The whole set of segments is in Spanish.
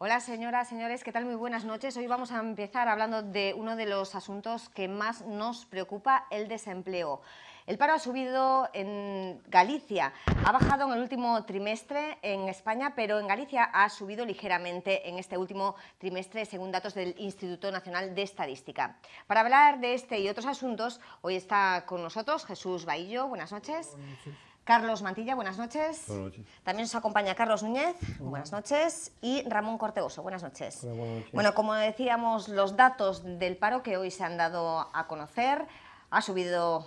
Hola señoras, señores, ¿qué tal? Muy buenas noches. Hoy vamos a empezar hablando de uno de los asuntos que más nos preocupa, el desempleo. El paro ha subido en Galicia, ha bajado en el último trimestre en España, pero en Galicia ha subido ligeramente en este último trimestre, según datos del Instituto Nacional de Estadística. Para hablar de este y otros asuntos, hoy está con nosotros Jesús Bahillo. Buenas noches. Buenas noches. Carlos Mantilla, buenas noches. Buenas noches. También nos acompaña Carlos Núñez, buenas noches, y Ramón Corteoso, buenas noches. Hola, buenas noches. Bueno, como decíamos, los datos del paro que hoy se han dado a conocer, ha subido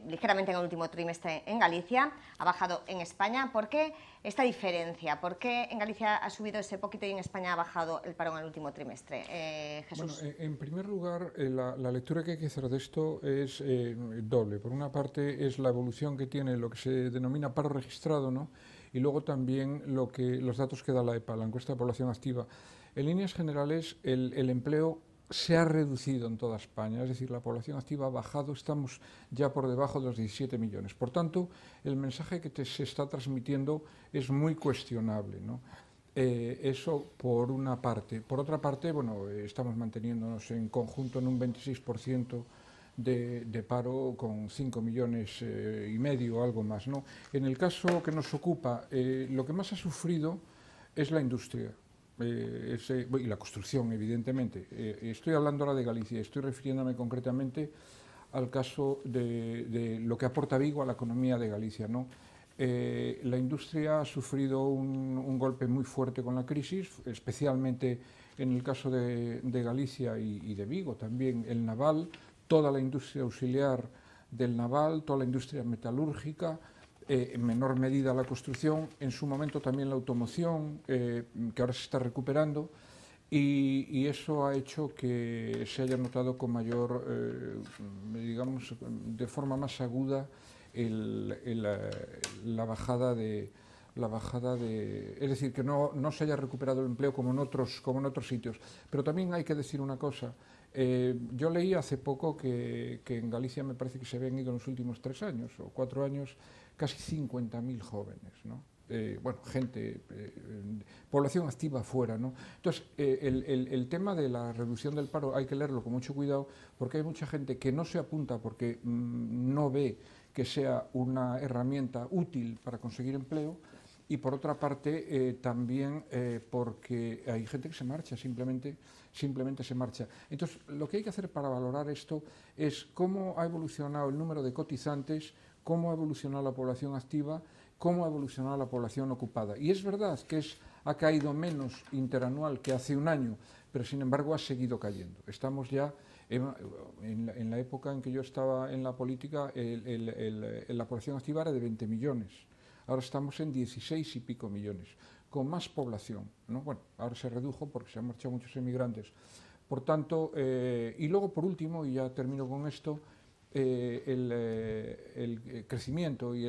ligeramente en el último trimestre en Galicia, ha bajado en España. ¿Por qué esta diferencia? ¿Por qué en Galicia ha subido ese poquito y en España ha bajado el paro en el último trimestre? Jesús. Bueno, en primer lugar, la lectura que hay que hacer de esto es doble. Por una parte es la evolución que tiene lo que se denomina paro registrado, ¿no? Y luego también los datos que da la EPA, la encuesta de población activa. En líneas generales, el empleo se ha reducido en toda España, es decir, la población activa ha bajado, estamos ya por debajo de los 17 millones. Por tanto, el mensaje que se está transmitiendo es muy cuestionable, ¿no? Eso por una parte. Por otra parte, bueno, estamos manteniéndonos en conjunto en un 26% de paro con 5 millones y medio o algo más, ¿no? En el caso que nos ocupa, lo que más ha sufrido es la industria. Y la construcción, evidentemente. Estoy hablando ahora de Galicia, estoy refiriéndome concretamente al caso de lo que aporta Vigo a la economía de Galicia, ¿no? La industria ha sufrido un golpe muy fuerte con la crisis, especialmente en el caso de Galicia y de Vigo, también el naval, toda la industria auxiliar del naval, toda la industria metalúrgica, en menor medida la construcción, en su momento también la automoción, que ahora se está recuperando, y eso ha hecho que se haya notado con mayor, digamos, de forma más aguda la bajada de... es decir, que no se haya recuperado el empleo como en otros sitios. Pero también hay que decir una cosa. Yo leí hace poco que en Galicia me parece que se habían ido en los últimos 3 años o 4 años casi 50.000 jóvenes, ¿no? Bueno, gente, población activa fuera, ¿no? Entonces, el tema de la reducción del paro hay que leerlo con mucho cuidado porque hay mucha gente que no se apunta porque no ve que sea una herramienta útil para conseguir empleo, y por otra parte también porque hay gente que se marcha, simplemente se marcha. Entonces, lo que hay que hacer para valorar esto es cómo ha evolucionado el número de cotizantes, cómo ha evolucionado la población activa, cómo ha evolucionado la población ocupada. Y es verdad que ha caído menos interanual que hace un año, pero sin embargo ha seguido cayendo. Estamos ya en la época en que yo estaba en la política, la población activa era de 20 millones. Ahora estamos en 16 y pico millones, con más población, ¿no? Bueno, ahora se redujo porque se han marchado muchos emigrantes. Por tanto, y luego por último, y ya termino con esto, el crecimiento y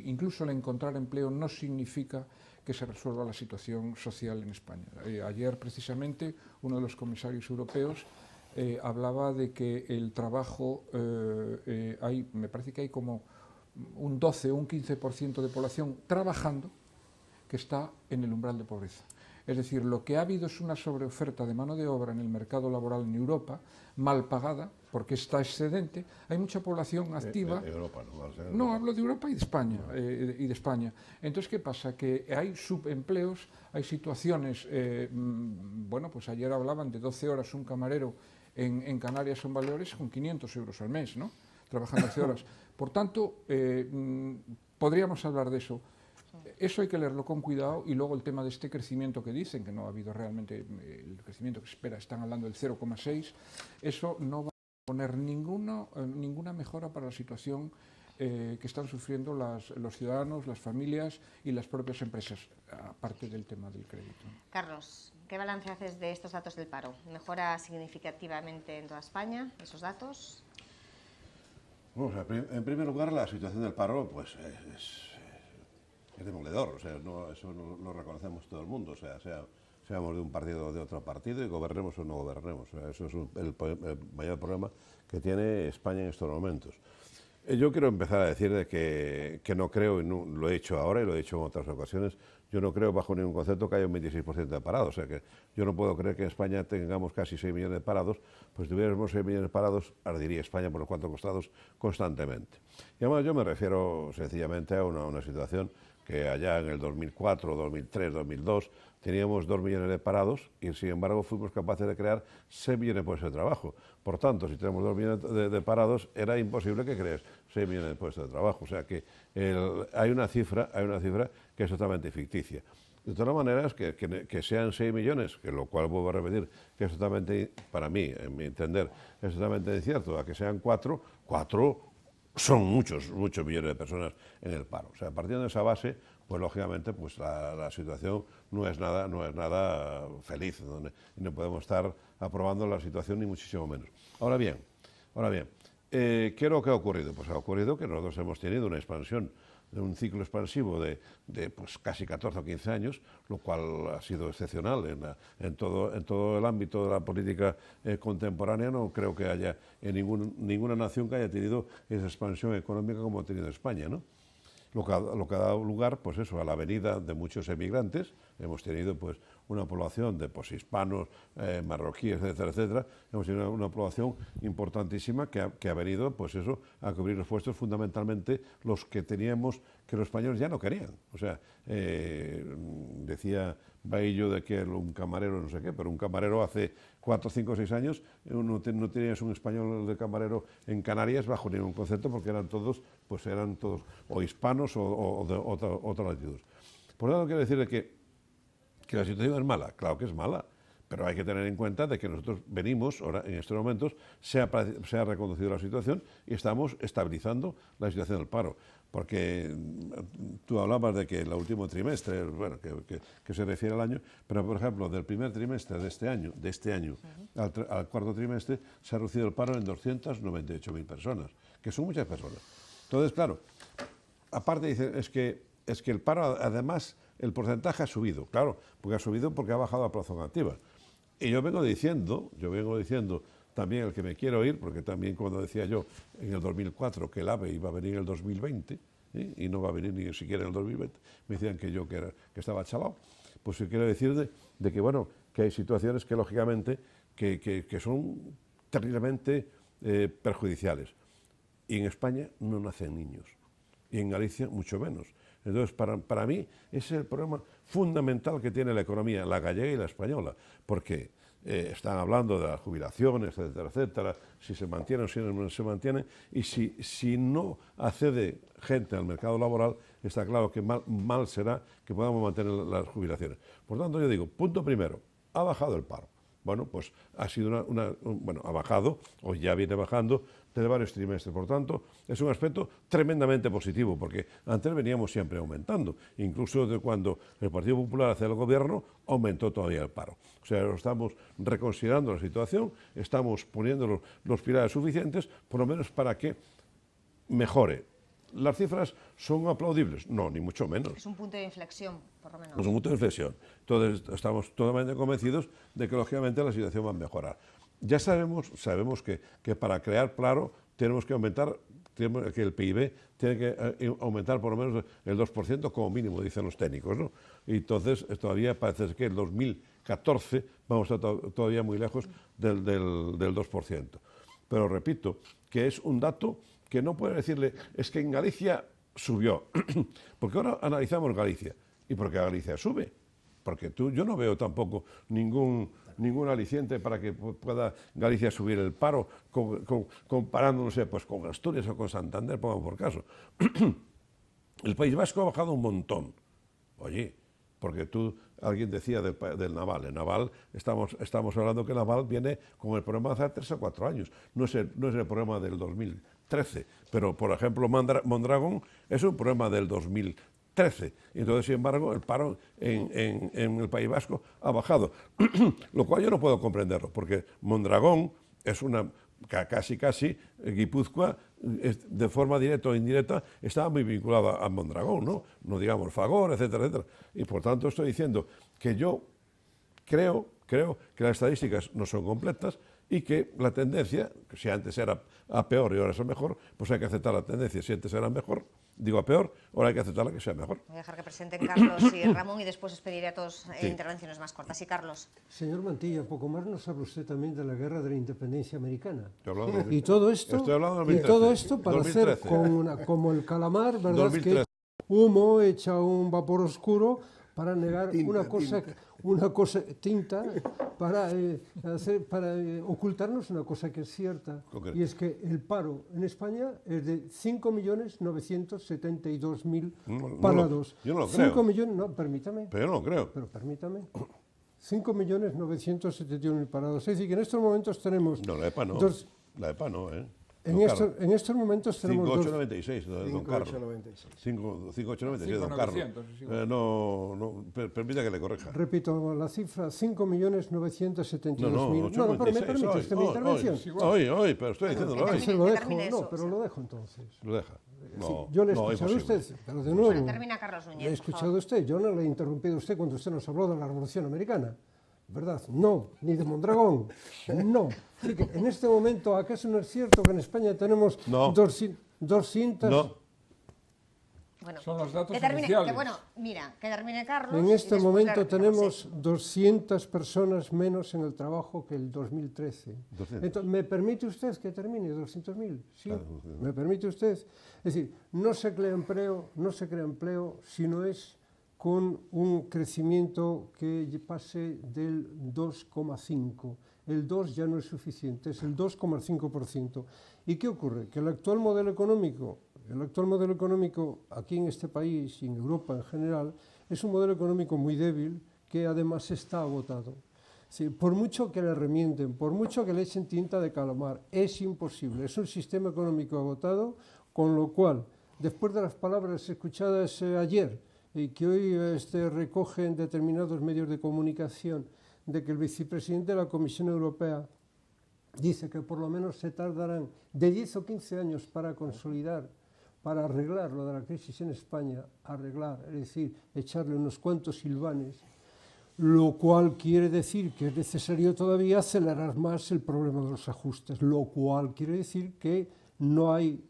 incluso el encontrar empleo no significa que se resuelva la situación social en España. Ayer, precisamente, uno de los comisarios europeos hablaba de que el trabajo, me parece que hay como un 12 o un 15% de población trabajando que está en el umbral de pobreza. Es decir, lo que ha habido es una sobreoferta de mano de obra en el mercado laboral en Europa, mal pagada, porque está excedente. Hay mucha población activa. Europa, no, hablo de Europa y de España. Entonces, ¿qué pasa? Que hay subempleos, hay situaciones, bueno, pues ayer hablaban de 12 horas un camarero en Canarias o en Baleares con 500 euros al mes, ¿no? Trabajando 12 horas. Por tanto, podríamos hablar de eso. Eso hay que leerlo con cuidado, y luego el tema de este crecimiento que dicen, que no ha habido realmente el crecimiento que se espera, están hablando del 0,6, eso no va a poner ninguna mejora para la situación que están sufriendo los ciudadanos, las familias y las propias empresas, aparte del tema del crédito. Carlos, ¿qué balance haces de estos datos del paro? ¿Mejora significativamente en toda España esos datos? Bueno, en primer lugar, la situación del paro pues es demoledor, o sea, eso lo reconocemos todo el mundo, o sea, seamos de un partido o de otro partido y gobernemos o no gobernemos. O sea, eso es el mayor problema que tiene España en estos momentos. Yo quiero empezar a decir de que no creo, y lo he dicho ahora y lo he dicho en otras ocasiones, yo no creo bajo ningún concepto que haya un 26% de parados. O sea que yo no puedo creer que en España tengamos casi 6 millones de parados, pues si tuviéramos 6 millones de parados, ardería España por los 4 costados constantemente. Y además yo me refiero sencillamente a una situación que allá en el 2004, 2003, 2002 teníamos 2 millones de parados y sin embargo fuimos capaces de crear 6 millones de puestos de trabajo. Por tanto, si tenemos 2 millones de parados, era imposible que crees 6 millones de puestos de trabajo. O sea que hay una cifra que es totalmente ficticia. De todas maneras, que sean 6 millones, que lo cual vuelvo a repetir, que es totalmente, para mí, en mi entender, es totalmente incierto, a que sean 4 son muchos millones de personas en el paro. O sea, partiendo de esa base, pues lógicamente pues la situación no es nada feliz, no podemos estar aprobando la situación ni muchísimo menos. Ahora bien, ¿qué es lo que ha ocurrido? Pues ha ocurrido que nosotros hemos tenido una expansión, un ciclo expansivo de pues casi 14 o 15 años, lo cual ha sido excepcional en todo el ámbito de la política contemporánea. No creo que haya en ninguna nación que haya tenido esa expansión económica como ha tenido España, ¿no? Lo que ha dado lugar, pues eso, a la venida de muchos emigrantes. Hemos tenido pues una población de pues, hispanos, marroquíes, etcétera, etcétera. Hemos tenido una población importantísima que ha venido, pues eso, a cubrir los puestos fundamentalmente los que teníamos, que los españoles ya no querían. O sea, decía Baillo de que un camarero no sé qué, pero un camarero hace 4, 5, 6 años no tenías un español de camarero en Canarias bajo ningún concepto porque eran todos o hispanos o de otra latitud. Por lo tanto, quiero decir que la situación es mala. Claro que es mala, pero hay que tener en cuenta de que nosotros venimos, ahora en estos momentos, se ha reconducido la situación y estamos estabilizando la situación del paro. Porque tú hablabas de que el último trimestre, bueno, que se refiere al año, pero por ejemplo, del primer trimestre de este año al cuarto trimestre, se ha reducido el paro en 298.000 personas, que son muchas personas. Entonces, claro, aparte dicen, es que el paro, además, el porcentaje ha subido, claro, porque ha subido porque ha bajado la población activa. Y yo vengo diciendo también el que me quiero ir, porque también cuando decía yo en el 2004 que el AVE iba a venir en el 2020, y no va a venir ni siquiera en el 2020, me decían que yo que estaba chalado, pues quiero decir de que, bueno, que hay situaciones que lógicamente que son terriblemente perjudiciales. Y en España no nacen niños, y en Galicia mucho menos. Entonces, para mí, ese es el problema fundamental que tiene la economía, la gallega y la española, porque están hablando de las jubilaciones, etcétera, etcétera, si se mantienen o si no se mantienen, y si no accede gente al mercado laboral, está claro que mal será que podamos mantener las jubilaciones. Por tanto, yo digo, punto primero, ha bajado el paro. Bueno, pues ha sido ha bajado, o ya viene bajando, desde varios trimestres. Por tanto, es un aspecto tremendamente positivo, porque antes veníamos siempre aumentando. Incluso de cuando el Partido Popular hacía el gobierno, aumentó todavía el paro. O sea, estamos reconsiderando la situación, estamos poniendo los pilares suficientes, por lo menos para que mejore. ¿Las cifras son aplaudibles? No, ni mucho menos. Es un punto de inflexión, por lo menos. Es un punto de inflexión. Entonces, estamos totalmente convencidos de que, lógicamente, la situación va a mejorar. Ya sabemos que para crear paro tenemos que el PIB tiene que aumentar por lo menos el 2% como mínimo, dicen los técnicos, ¿no? Y entonces, todavía parece que el 2014 vamos a estar todavía muy lejos del 2%. Pero repito, que es un dato que no puede decirle, es que en Galicia subió, porque ahora analizamos Galicia, y porque Galicia sube, porque yo no veo tampoco ningún aliciente para que pueda Galicia subir el paro, comparándose pues, con Asturias o con Santander, pongamos por caso. El País Vasco ha bajado un montón, oye, porque alguien decía del Naval. El Naval, estamos hablando que el Naval viene con el problema de hace 3 o 4 años. No es el problema del 2013, pero, por ejemplo, Mondragón es un problema del 2013. Entonces, sin embargo, el paro en el País Vasco ha bajado. Lo cual yo no puedo comprenderlo, porque Mondragón es casi Guipúzcoa, de forma directa o indirecta, estaba muy vinculada a Mondragón, ¿no? No digamos Fagor, etcétera, etcétera. Y por tanto estoy diciendo que yo creo que las estadísticas no son completas y que la tendencia, que si antes era a peor y ahora es a mejor, pues hay que aceptar la tendencia. Si antes era mejor, digo a peor, ahora hay que aceptarla que sea mejor. Voy a dejar que presenten Carlos y Ramón y después os pediré a todos intervenciones más cortas. Sí, Carlos. Señor Mantilla, poco más nos habla usted también de la guerra de la independencia americana. Y todo esto, estoy hablando de y 2013, todo esto para 2013. hacer como el calamar, ¿verdad? 2013. Que humo echa un vapor oscuro para negar una cosa tinta para ocultarnos una cosa que es cierta. Concreto. Y es que el paro en España es de 5.972.000 parados. yo no lo creo. 5 millones, no, permítame. Pero yo no lo creo. Pero permítame. 5.971.000 parados. Es decir, que en estos momentos tenemos... No, la EPA no. dos- La EPA no, ¿eh? en estos momentos tenemos 5896 de don Carlos. 5896 de don Carlos. 5.900, sí. Permita que le corrija. Repito la cifra, 5.972.000. No, pero me permite usted mi intervención. Hoy, pero estoy diciéndolo hoy. Se lo que dejo, termine eso, pero lo dejo entonces. Lo deja. No, Yo le he no, escuchado a imposible. usted, pero de nuevo, Bueno, termina Carlos Núñez, le he por escuchado favor. a usted, yo no le he interrumpido a usted cuando usted nos habló de la Revolución Americana, ¿verdad? No, ni de Mondragón, no. Así que en este momento, ¿acaso no es cierto que en España tenemos No. 200... No, Bueno, Son los datos que termine, oficiales. que, bueno, mira, que termine Carlos. En y este después le momento repetimos, tenemos 200 personas menos en el trabajo que el 2013. 200. Entonces, ¿me permite usted que termine 200.000? Sí, Claro, ¿me permite usted? Es decir, no se crea empleo si no es con un crecimiento que pase del 2,5. El 2 ya no es suficiente, es el 2,5%. ¿Y qué ocurre? Que el actual modelo económico aquí en este país y en Europa en general es un modelo económico muy débil que además está agotado. Sí, por mucho que le remienten, por mucho que le echen tinta de calamar, es imposible. Es un sistema económico agotado, con lo cual, después de las palabras escuchadas ayer y que hoy recogen determinados medios de comunicación, de que el vicepresidente de la Comisión Europea dice que por lo menos se tardarán de 10 o 15 años para consolidar, para arreglar lo de la crisis en España, es decir, echarle unos cuantos silbanes, lo cual quiere decir que es necesario todavía acelerar más el problema de los ajustes, lo cual quiere decir que no hay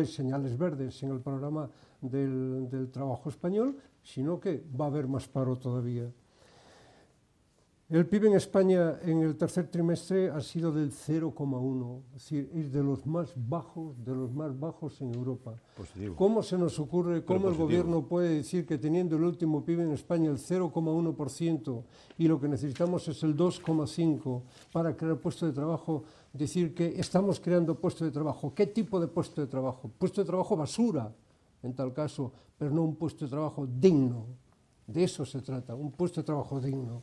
señales verdes en el programa del trabajo español, sino que va a haber más paro todavía. El PIB en España en el tercer trimestre ha sido del 0,1, es decir, es de los más bajos en Europa. Positivo. ¿Cómo se nos ocurre, cómo el positivo. gobierno puede decir que teniendo el último PIB en España el 0,1% y lo que necesitamos es el 2,5% para crear puestos de trabajo, decir que estamos creando puestos de trabajo? ¿Qué tipo de puesto de trabajo? Puesto de trabajo basura, en tal caso, pero no un puesto de trabajo digno. De eso se trata, un puesto de trabajo digno.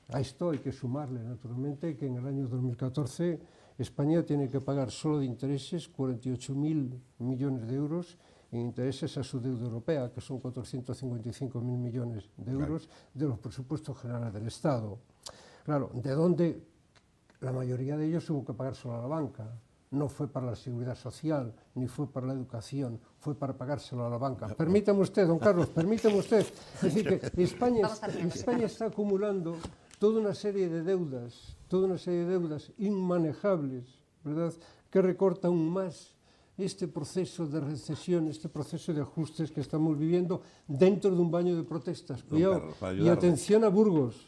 A esto hay que sumarle, naturalmente, que en el año 2014 España tiene que pagar solo de intereses 48.000 millones de euros en intereses a su deuda europea, que son 455.000 millones de euros de los presupuestos generales del Estado. Claro, de donde la mayoría de ellos hubo que pagar solo a la banca. No fue para la seguridad social, ni fue para la educación, fue para pagárselo a la banca. Permítame usted, don Carlos, permítame usted. Es decir, que España está acumulando toda una serie de deudas inmanejables, ¿verdad?, que recorta aún más este proceso de recesión, este proceso de ajustes que estamos viviendo dentro de un baño de protestas. Cuidado, y atención a Burgos,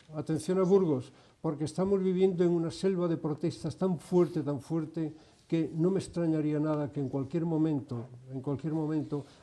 porque estamos viviendo en una selva de protestas tan fuerte, que no me extrañaría nada que en cualquier momento,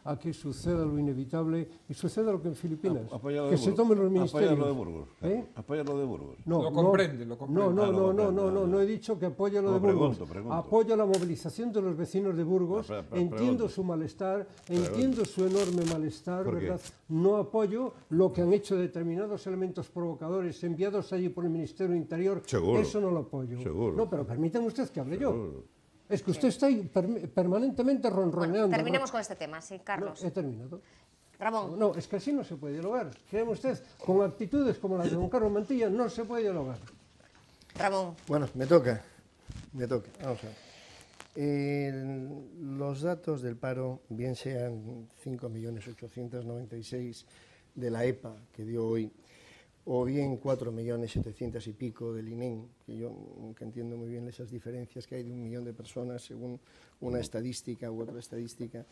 aquí suceda lo inevitable y suceda lo que en Filipinas, que se tomen los ministerios. Apoya lo de Burgos. Apoya lo de Burgos. Lo comprende. No he dicho que apoye lo de Burgos. Pregunto. Apoyo la movilización de los vecinos de Burgos, entiendo su malestar, entiendo su enorme malestar, ¿Por qué? ¿verdad? No apoyo lo que han hecho determinados elementos provocadores enviados allí por el Ministerio del Interior. Seguro. Eso no lo apoyo. Seguro. No, pero permítame usted que hable yo. Seguro. Es que usted está ahí permanentemente ronroneando. Bueno, terminemos ¿no? con este tema, sí, Carlos. He terminado. Ramón. No, es que así no se puede dialogar. Créeme usted, con actitudes como las de don Carlos Mantilla no se puede dialogar. Ramón. Bueno, me toca. Vamos a ver. Los datos del paro, bien sean 5.896.000 de la EPA que dio hoy, o bien 4.700.000 y pico del INEM, que yo nunca entiendo muy bien esas diferencias que hay de 1 millón de personas según una estadística u otra estadística.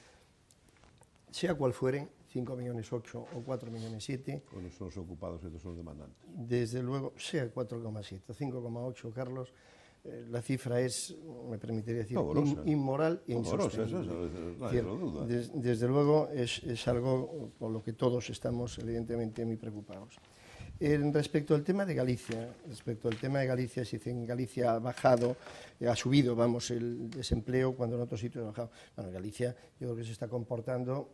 Sea cual fuere, 5.800.000 o 4.700.000. Unos son los ocupados y otros son los demandantes. Desde luego, sea 4,7 o 5,8, Carlos, la cifra es, me permitiría decir, inmoral e insostenible. Desde luego es algo por lo que todos estamos evidentemente muy preocupados. Respecto al tema de Galicia, si en Galicia ha bajado, ha subido, vamos, el desempleo cuando en otros sitios ha bajado. Bueno, Galicia yo creo que se está comportando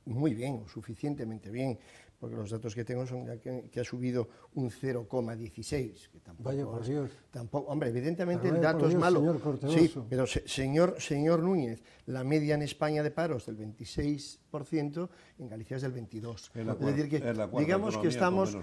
muy bien o suficientemente bien, porque los datos que tengo son que ha subido un 0,16, que tampoco. Vaya por Dios. Tampoco, hombre, evidentemente el dato es malo. Sí, pero señor Núñez, la media en España de paros del 26%, en Galicia es del 22%. Es decir, que digamos que estamos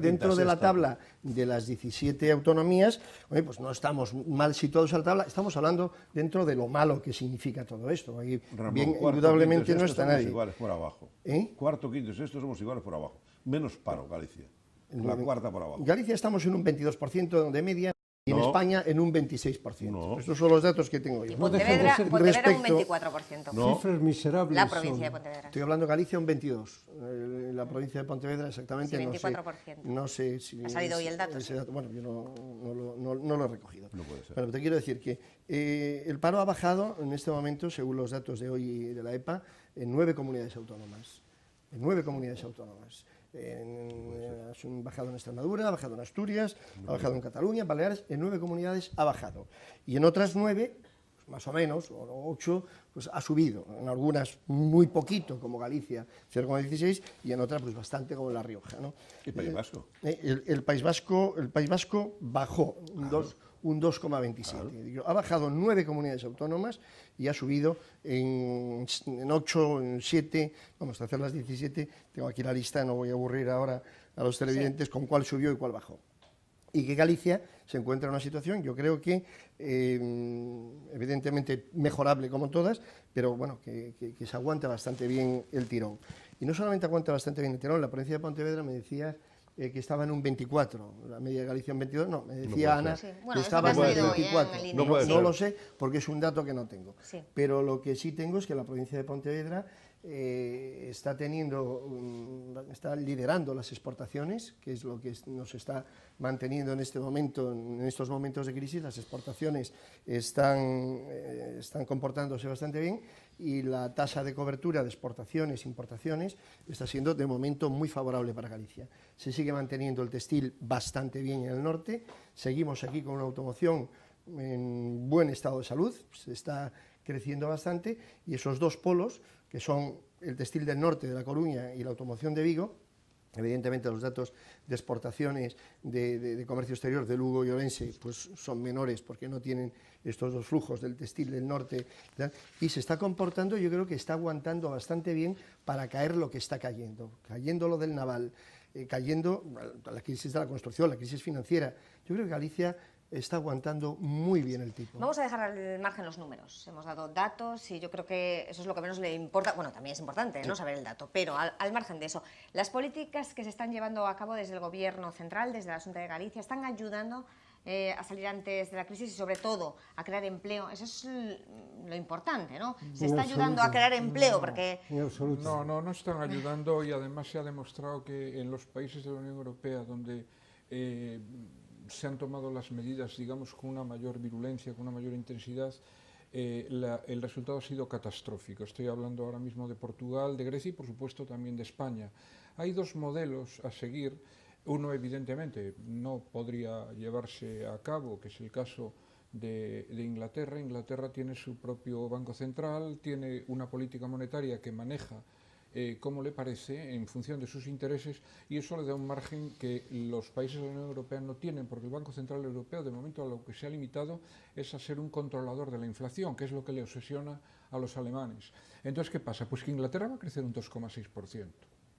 dentro de la tabla de las 17 autonomías, pues no estamos mal situados a la tabla, estamos hablando dentro de lo malo que significa todo esto. Ahí, Ramón, bien, indudablemente no está nadie. Iguales por abajo. Cuarto, quinto y sexto somos iguales por abajo. Menos paro, Galicia. La cuarta por abajo. Galicia estamos en un 22% de media y en España en un 26%. No. Estos son los datos que tengo yo. Y Pontevedra un 24%. No. Cifras miserables. La provincia de Pontevedra. Estoy hablando de Galicia un 22%. La provincia de Pontevedra exactamente Sí, 24%. No sé si... ¿Ha salido hoy el dato? Bueno, yo no lo he recogido. No puede ser. Bueno, te quiero decir que el paro ha bajado en este momento, según los datos de hoy de la EPA, en 9 comunidades autónomas. En 9 comunidades autónomas. Ha bajado en Extremadura, ha bajado en Asturias, ha bajado en Cataluña, en Baleares, en 9 comunidades ha bajado. Y en otras 9, pues más o menos, o 8, pues ha subido. En algunas muy poquito, como Galicia, 0,16, y en otras pues bastante, como La Rioja, ¿no? ¿Y País Vasco? El País Vasco bajó un 2,27. Ha bajado en 9 comunidades autónomas y ha subido en 8, en 7, vamos a hacer las 17, tengo aquí la lista, no voy a aburrir ahora a los televidentes con cuál subió y cuál bajó. Y que Galicia se encuentra en una situación, yo creo que evidentemente mejorable como todas, pero bueno, que se aguanta bastante bien el tirón. Y no solamente aguanta bastante bien el tirón, la provincia de Pontevedra me decía que estaba en un 24, la media de Galicia en 22, no, me decía Ana que estaba en un 24. No lo sé porque es un dato que no tengo. Sí. Pero lo que sí tengo es que la provincia de Pontevedra está liderando las exportaciones, que es lo que nos está manteniendo en este momento, en estos momentos de crisis. Las exportaciones están comportándose bastante bien y la tasa de cobertura de exportaciones e importaciones está siendo de momento muy favorable para Galicia. Se sigue manteniendo el textil bastante bien en el norte, seguimos aquí con una automoción en buen estado de salud, se está creciendo bastante, y esos dos polos, que son el textil del norte de La Coruña y la automoción de Vigo, evidentemente los datos de exportaciones de comercio exterior de Lugo y Orense pues son menores porque no tienen estos dos flujos del textil del norte, y se está comportando, yo creo que está aguantando bastante bien para caer lo que está cayendo lo del naval, cayendo la crisis de la construcción, la crisis financiera. Yo creo que Galicia está aguantando muy bien el tipo. Vamos a dejar al margen los números. Hemos dado datos y yo creo que eso es lo que menos le importa. Bueno, también es importante, ¿no?, saber el dato, pero al margen de eso, las políticas que se están llevando a cabo desde el Gobierno central, desde la Xunta de Galicia, están ayudando a salir antes de la crisis y sobre todo a crear empleo. Eso es lo importante, ¿no? Se está ayudando a crear empleo porque... No están ayudando, y además se ha demostrado que en los países de la Unión Europea donde se han tomado las medidas, digamos, con una mayor virulencia, con una mayor intensidad, el resultado ha sido catastrófico. Estoy hablando ahora mismo de Portugal, de Grecia y, por supuesto, también de España. Hay dos modelos a seguir. Uno, evidentemente, no podría llevarse a cabo, que es el caso de Inglaterra. Inglaterra tiene su propio Banco Central, tiene una política monetaria que maneja como le parece, en función de sus intereses, y eso le da un margen que los países de la Unión Europea no tienen, porque el Banco Central Europeo, de momento, a lo que se ha limitado es a ser un controlador de la inflación, que es lo que le obsesiona a los alemanes. Entonces, ¿qué pasa? Pues que Inglaterra va a crecer un 2,6%.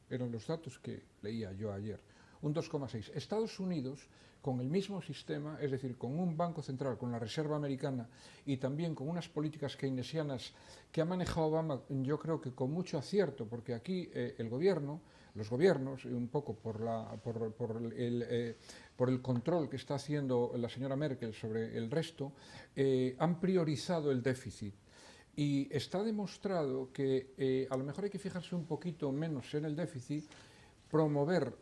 Eran los datos que leía yo ayer. Un 2,6%. Estados Unidos, con el mismo sistema, es decir, con un Banco Central, con la Reserva Americana y también con unas políticas keynesianas que ha manejado Obama, yo creo que con mucho acierto, porque aquí el gobierno los gobiernos, un poco por el control que está haciendo la señora Merkel sobre el resto, han priorizado el déficit. Y está demostrado que a lo mejor hay que fijarse un poquito menos en el déficit, promover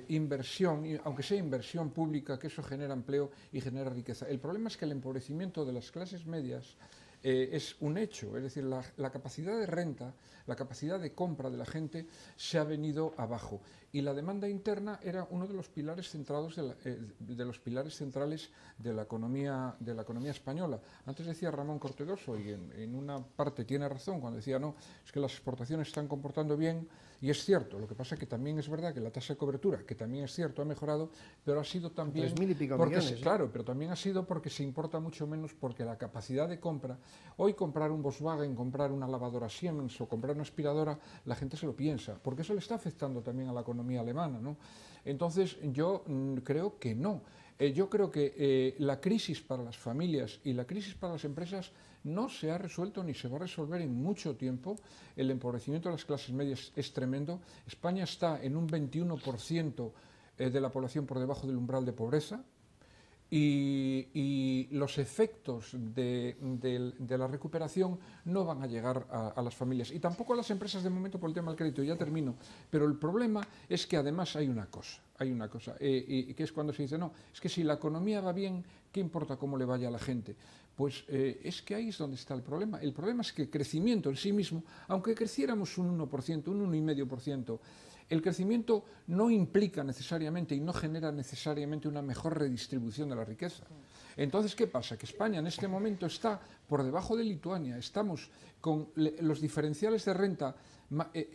inversión, aunque sea inversión pública, que eso genera empleo y genera riqueza. El problema es que el empobrecimiento de las clases medias es un hecho, es decir, la capacidad de renta, la capacidad de compra de la gente se ha venido abajo. Y la demanda interna era uno de los pilares centrales de la economía española. Antes decía Ramón Cortedoso, y en una parte tiene razón, cuando decía, no, es que las exportaciones están comportando bien, y es cierto. Lo que pasa es que también es verdad que la tasa de cobertura, que también es cierto, ha mejorado, pero ha sido también... 3.000 y pico porque millones, claro, pero también ha sido porque se importa mucho menos, porque la capacidad de compra, hoy comprar un Volkswagen, comprar una lavadora Siemens o comprar una aspiradora, la gente se lo piensa, porque eso le está afectando también a la economía alemana, ¿no? Entonces yo creo que no. Yo creo que la crisis para las familias y la crisis para las empresas no se ha resuelto ni se va a resolver en mucho tiempo. El empobrecimiento de las clases medias es tremendo. España está en un 21% de la población por debajo del umbral de pobreza. Y los efectos de la recuperación no van a llegar a las familias y tampoco a las empresas de momento por el tema del crédito, ya termino, pero el problema es que además hay una cosa, y que es cuando se dice, no, es que si la economía va bien, ¿qué importa cómo le vaya a la gente? Pues es que ahí es donde está el problema es que el crecimiento en sí mismo, aunque creciéramos un 1%, un 1,5%, el crecimiento no implica necesariamente y no genera necesariamente una mejor redistribución de la riqueza. Entonces, ¿qué pasa? Que España en este momento está por debajo de Lituania, estamos con los diferenciales de renta,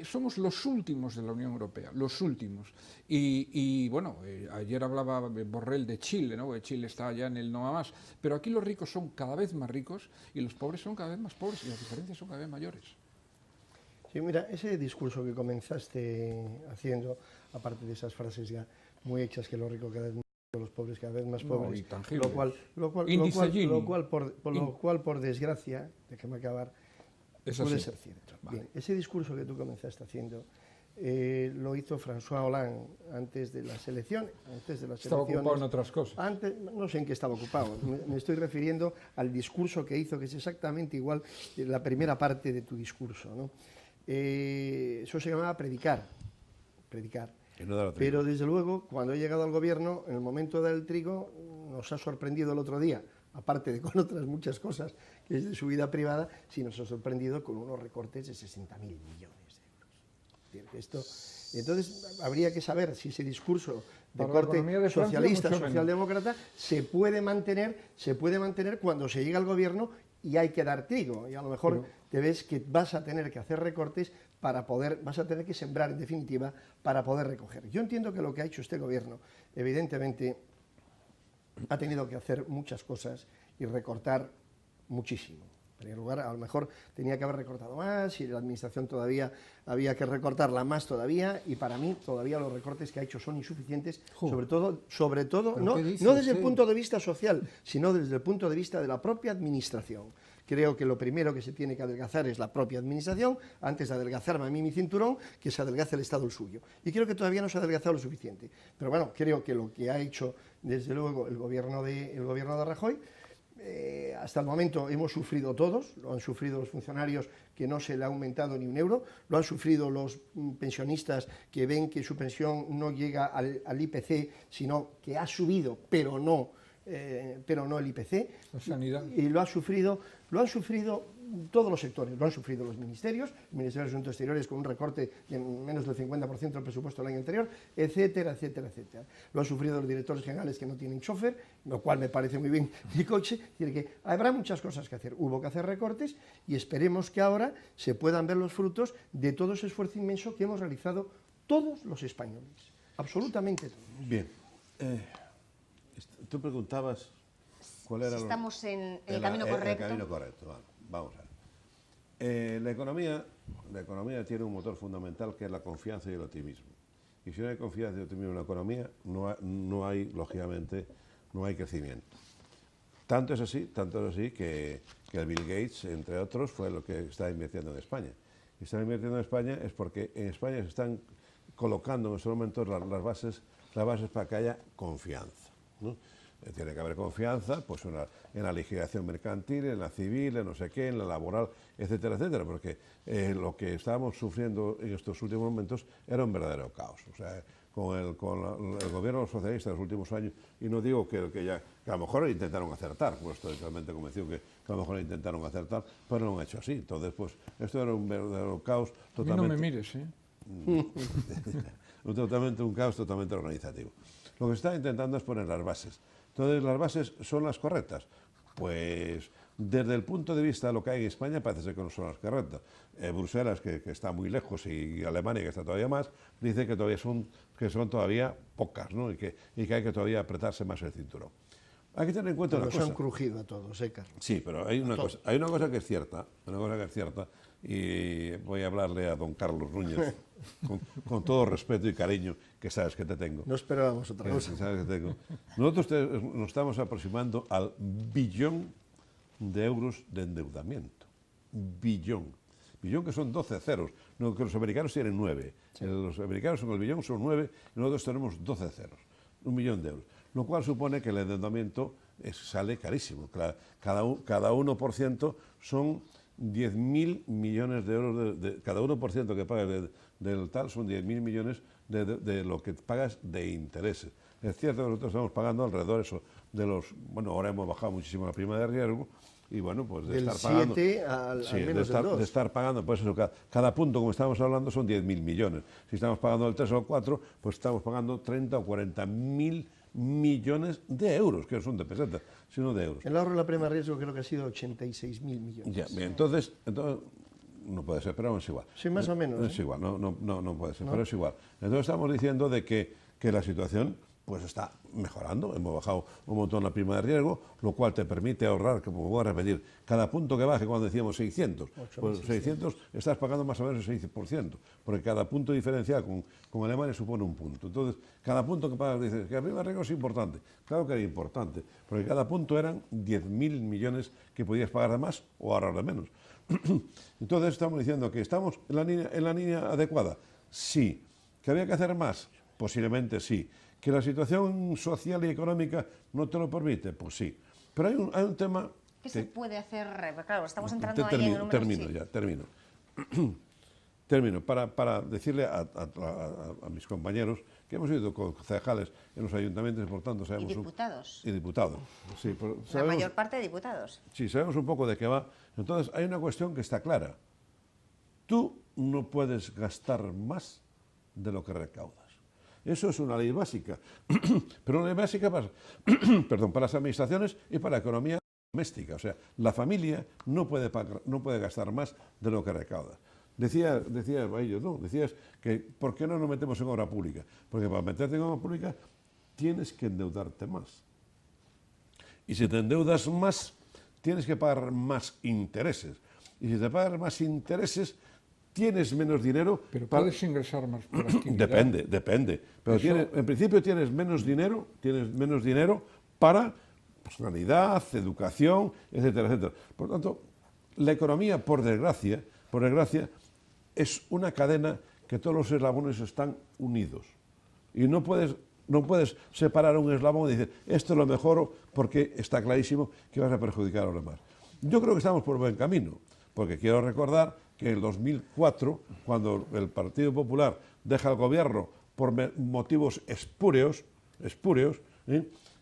somos los últimos de la Unión Europea, los últimos. Y bueno, ayer hablaba Borrell de Chile, ¿no? Chile está allá en el no a más, pero aquí los ricos son cada vez más ricos y los pobres son cada vez más pobres y las diferencias son cada vez mayores. Sí, mira, ese discurso que comenzaste haciendo, aparte de esas frases ya muy hechas, que los ricos cada vez más ricos, los pobres cada vez más pobres, lo cual por desgracia, déjame acabar, puede ser cierto. Vale. Bien, ese discurso que tú comenzaste haciendo lo hizo François Hollande antes de las elecciones. Estaba ocupado en otras cosas. No sé en qué estaba ocupado. Me estoy refiriendo al discurso que hizo, que es exactamente igual que la primera parte de tu discurso, ¿no? Eso se llamaba predicar. Pero desde luego, cuando he llegado al gobierno, en el momento del trigo, nos ha sorprendido el otro día, aparte de con otras muchas cosas que es de su vida privada, sí nos ha sorprendido con unos recortes de 60.000 millones de euros. Entonces, habría que saber si ese discurso de corte socialista, socialdemócrata, se puede mantener cuando se llega al gobierno y hay que dar trigo, y a lo mejor te ves que vas a tener que hacer recortes vas a tener que sembrar en definitiva para poder recoger. Yo entiendo que lo que ha hecho este gobierno, evidentemente, ha tenido que hacer muchas cosas y recortar muchísimo. En primer lugar, a lo mejor tenía que haber recortado más y la administración todavía había que recortarla más todavía, y para mí todavía los recortes que ha hecho son insuficientes, sobre todo no desde el punto de vista social, sino desde el punto de vista de la propia administración. Creo que lo primero que se tiene que adelgazar es la propia administración, antes de adelgazarme a mí mi cinturón, que se adelgace el Estado el suyo. Y creo que todavía no se ha adelgazado lo suficiente. Pero bueno, creo que lo que ha hecho, desde luego, el gobierno de Rajoy, hasta el momento hemos sufrido todos, lo han sufrido los funcionarios que no se le ha aumentado ni un euro, lo han sufrido los pensionistas que ven que su pensión no llega al IPC, sino que ha subido, pero no el IPC. La sanidad. Y lo han sufrido todos los sectores, lo han sufrido los ministerios, el Ministerio de Asuntos Exteriores con un recorte de menos del 50% del presupuesto del año anterior, etcétera, etcétera, etcétera. Lo han sufrido los directores generales que no tienen chofer, lo cual me parece muy bien, de coche. Es decir, que habrá muchas cosas que hacer. Hubo que hacer recortes y esperemos que ahora se puedan ver los frutos de todo ese esfuerzo inmenso que hemos realizado todos los españoles, absolutamente todos. Bien. Tú preguntabas cuál era... Si estamos en el camino correcto. El camino correcto, vale. Vamos a ver. La economía tiene un motor fundamental que es la confianza y el optimismo. Y si no hay confianza y optimismo en la economía, no hay, lógicamente, no hay crecimiento. Tanto es así que el Bill Gates, entre otros, fue lo que está invirtiendo en España. Y están invirtiendo en España es porque en España se están colocando en estos momentos las bases para que haya confianza, ¿no? Tiene que haber confianza pues, en la legislación mercantil, en la civil, en no sé qué, en la laboral, etcétera, etcétera, porque lo que estábamos sufriendo en estos últimos momentos era un verdadero caos. O sea, con el gobierno de los socialistas en los últimos años, y no digo que a lo mejor intentaron acertar, pues estoy totalmente convencido que a lo mejor intentaron acertar, pero no lo han hecho así. Entonces, pues esto era un verdadero caos totalmente... A mí no me mires, ¿eh? Un caos totalmente organizativo. Lo que se está intentando es poner las bases. Entonces, ¿las bases son las correctas? Pues desde el punto de vista de lo que hay en España parece ser que no son las correctas. Bruselas, que está muy lejos, y Alemania, que está todavía más, dice que todavía son todavía pocas, ¿no? y que hay que todavía apretarse más el cinturón. Hay que tener en cuenta una cosa. Nos han crujido a todos, Carlos. Sí, pero hay una cosa que es cierta, y voy a hablarle a don Carlos Núñez con todo respeto y cariño, que sabes que te tengo. No esperábamos otra cosa. Sabes que tengo. Nosotros nos estamos aproximando al billón de euros de endeudamiento. Billón, que son 12 ceros, no, que los americanos tienen 9. Sí. Los americanos con el billón son 9 y nosotros tenemos 12 ceros, 1 millón de euros. Lo cual supone que el endeudamiento sale carísimo. Cada 1% son 10.000 millones de euros, cada 1% que pagas del tal son 10.000 millones de lo que pagas de intereses. Es cierto que nosotros estamos pagando alrededor eso, de los, bueno, ahora hemos bajado muchísimo la prima de riesgo, y bueno, pues de estar pagando... Del 7 al menos del 2. De estar pagando, pues eso, cada punto, como estábamos hablando, son 10.000 millones. Si estamos pagando el 3 o el 4, pues estamos pagando 30 o 40.000 millones de euros, que no son de pesetas, sino de euros. El ahorro de la prima de riesgo creo que ha sido 86.000 millones. Ya, bien, entonces no puede ser, pero es igual. Sí, más o menos. Es igual, no puede ser, pero es igual. Entonces estamos diciendo de que la situación pues está mejorando, hemos bajado un montón la prima de riesgo, lo cual te permite ahorrar, como voy a repetir, cada punto que baje, cuando decíamos 600, pues 600 estás pagando más o menos el 6%, porque cada punto diferencial con Alemania supone un punto. Entonces, cada punto que pagas, dices que la prima de riesgo es importante. Claro que era importante, porque cada punto eran 10.000 millones que podías pagar de más o ahorrar de menos. Entonces estamos diciendo que estamos en la línea adecuada. Sí. ¿Que había que hacer más? Posiblemente sí. ¿Que la situación social y económica no te lo permite? Pues sí. Pero hay un tema... ¿Qué se puede hacer? Claro, estamos entrando ahí en números. Termino. Para decirle a mis compañeros que hemos ido concejales en los ayuntamientos, por tanto sabemos... Y diputados. Y diputados. Sí, la mayor parte de diputados. Sí, sabemos un poco de qué va. Entonces, hay una cuestión que está clara. Tú no puedes gastar más de lo que recaudas. Eso es una ley básica, pero una ley básica para las administraciones y para la economía doméstica. O sea, la familia no puede gastar más de lo que recauda. Decías ellos, ¿no? Decías que ¿por qué no nos metemos en obra pública? Porque para meterte en obra pública tienes que endeudarte más. Y si te endeudas más, tienes que pagar más intereses. Y si te pagas más intereses, tienes menos dinero... Pero puedes ingresar más por actividad. Depende. Pero en principio tienes menos dinero para sanidad, educación, etcétera, etcétera. Por tanto, la economía, por desgracia, es una cadena que todos los eslabones están unidos. Y no puedes separar un eslabón y decir, esto lo mejoro porque está clarísimo que vas a perjudicar a los demás. Yo creo que estamos por buen camino, porque quiero recordar que en el 2004, cuando el Partido Popular deja el gobierno por motivos espurios,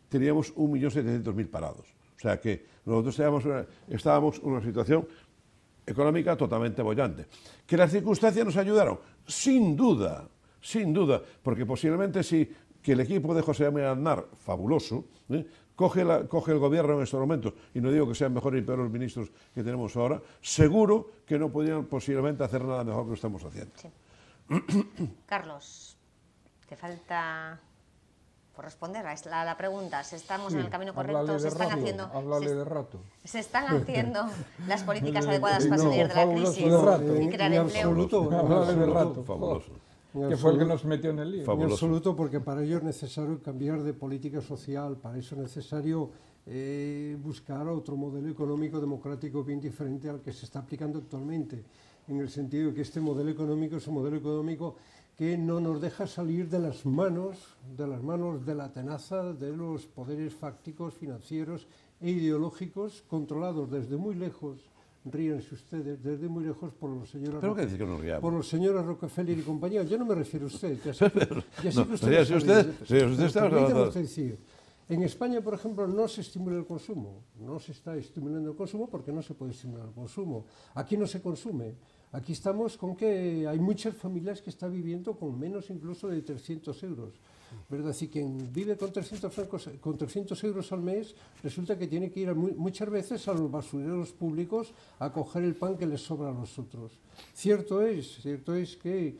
teníamos 1.700.000 parados. O sea que nosotros estábamos en una situación económica totalmente bollante. ¿Que las circunstancias nos ayudaron? Sin duda, porque posiblemente que el equipo de José Manuel Aznar, fabuloso, coge el gobierno en estos momentos, y no digo que sean mejores y peores ministros que tenemos ahora, seguro que no podían posiblemente hacer nada mejor que lo estamos haciendo. Sí. Carlos, te falta por responder a la pregunta. Si estamos en el camino correcto, se están haciendo las políticas adecuadas para salir de la crisis y crear empleo. Fabuloso. Que fue el que nos metió en el lío. En absoluto, porque para ello es necesario cambiar de política social, para eso es necesario buscar otro modelo económico democrático bien diferente al que se está aplicando actualmente, en el sentido de que este modelo económico es un modelo económico que no nos deja salir de las manos de la tenaza de los poderes fácticos, financieros e ideológicos controlados desde muy lejos, ríense ustedes, desde muy lejos por los señores, ¿Pero qué dice que nos riamos? por los señores Rockefeller y compañía. Yo no me refiero a usted, ya sé que usted está permítame usted decir. En España, por ejemplo, no se estimula el consumo, no se está estimulando el consumo porque no se puede estimular el consumo. Aquí no se consume. Aquí estamos con que hay muchas familias que están viviendo con menos incluso de 300 euros. ¿Verdad? Y quien vive con 300 euros al mes resulta que tiene que ir muchas veces a los basureros públicos a coger el pan que les sobra a los otros. Cierto es que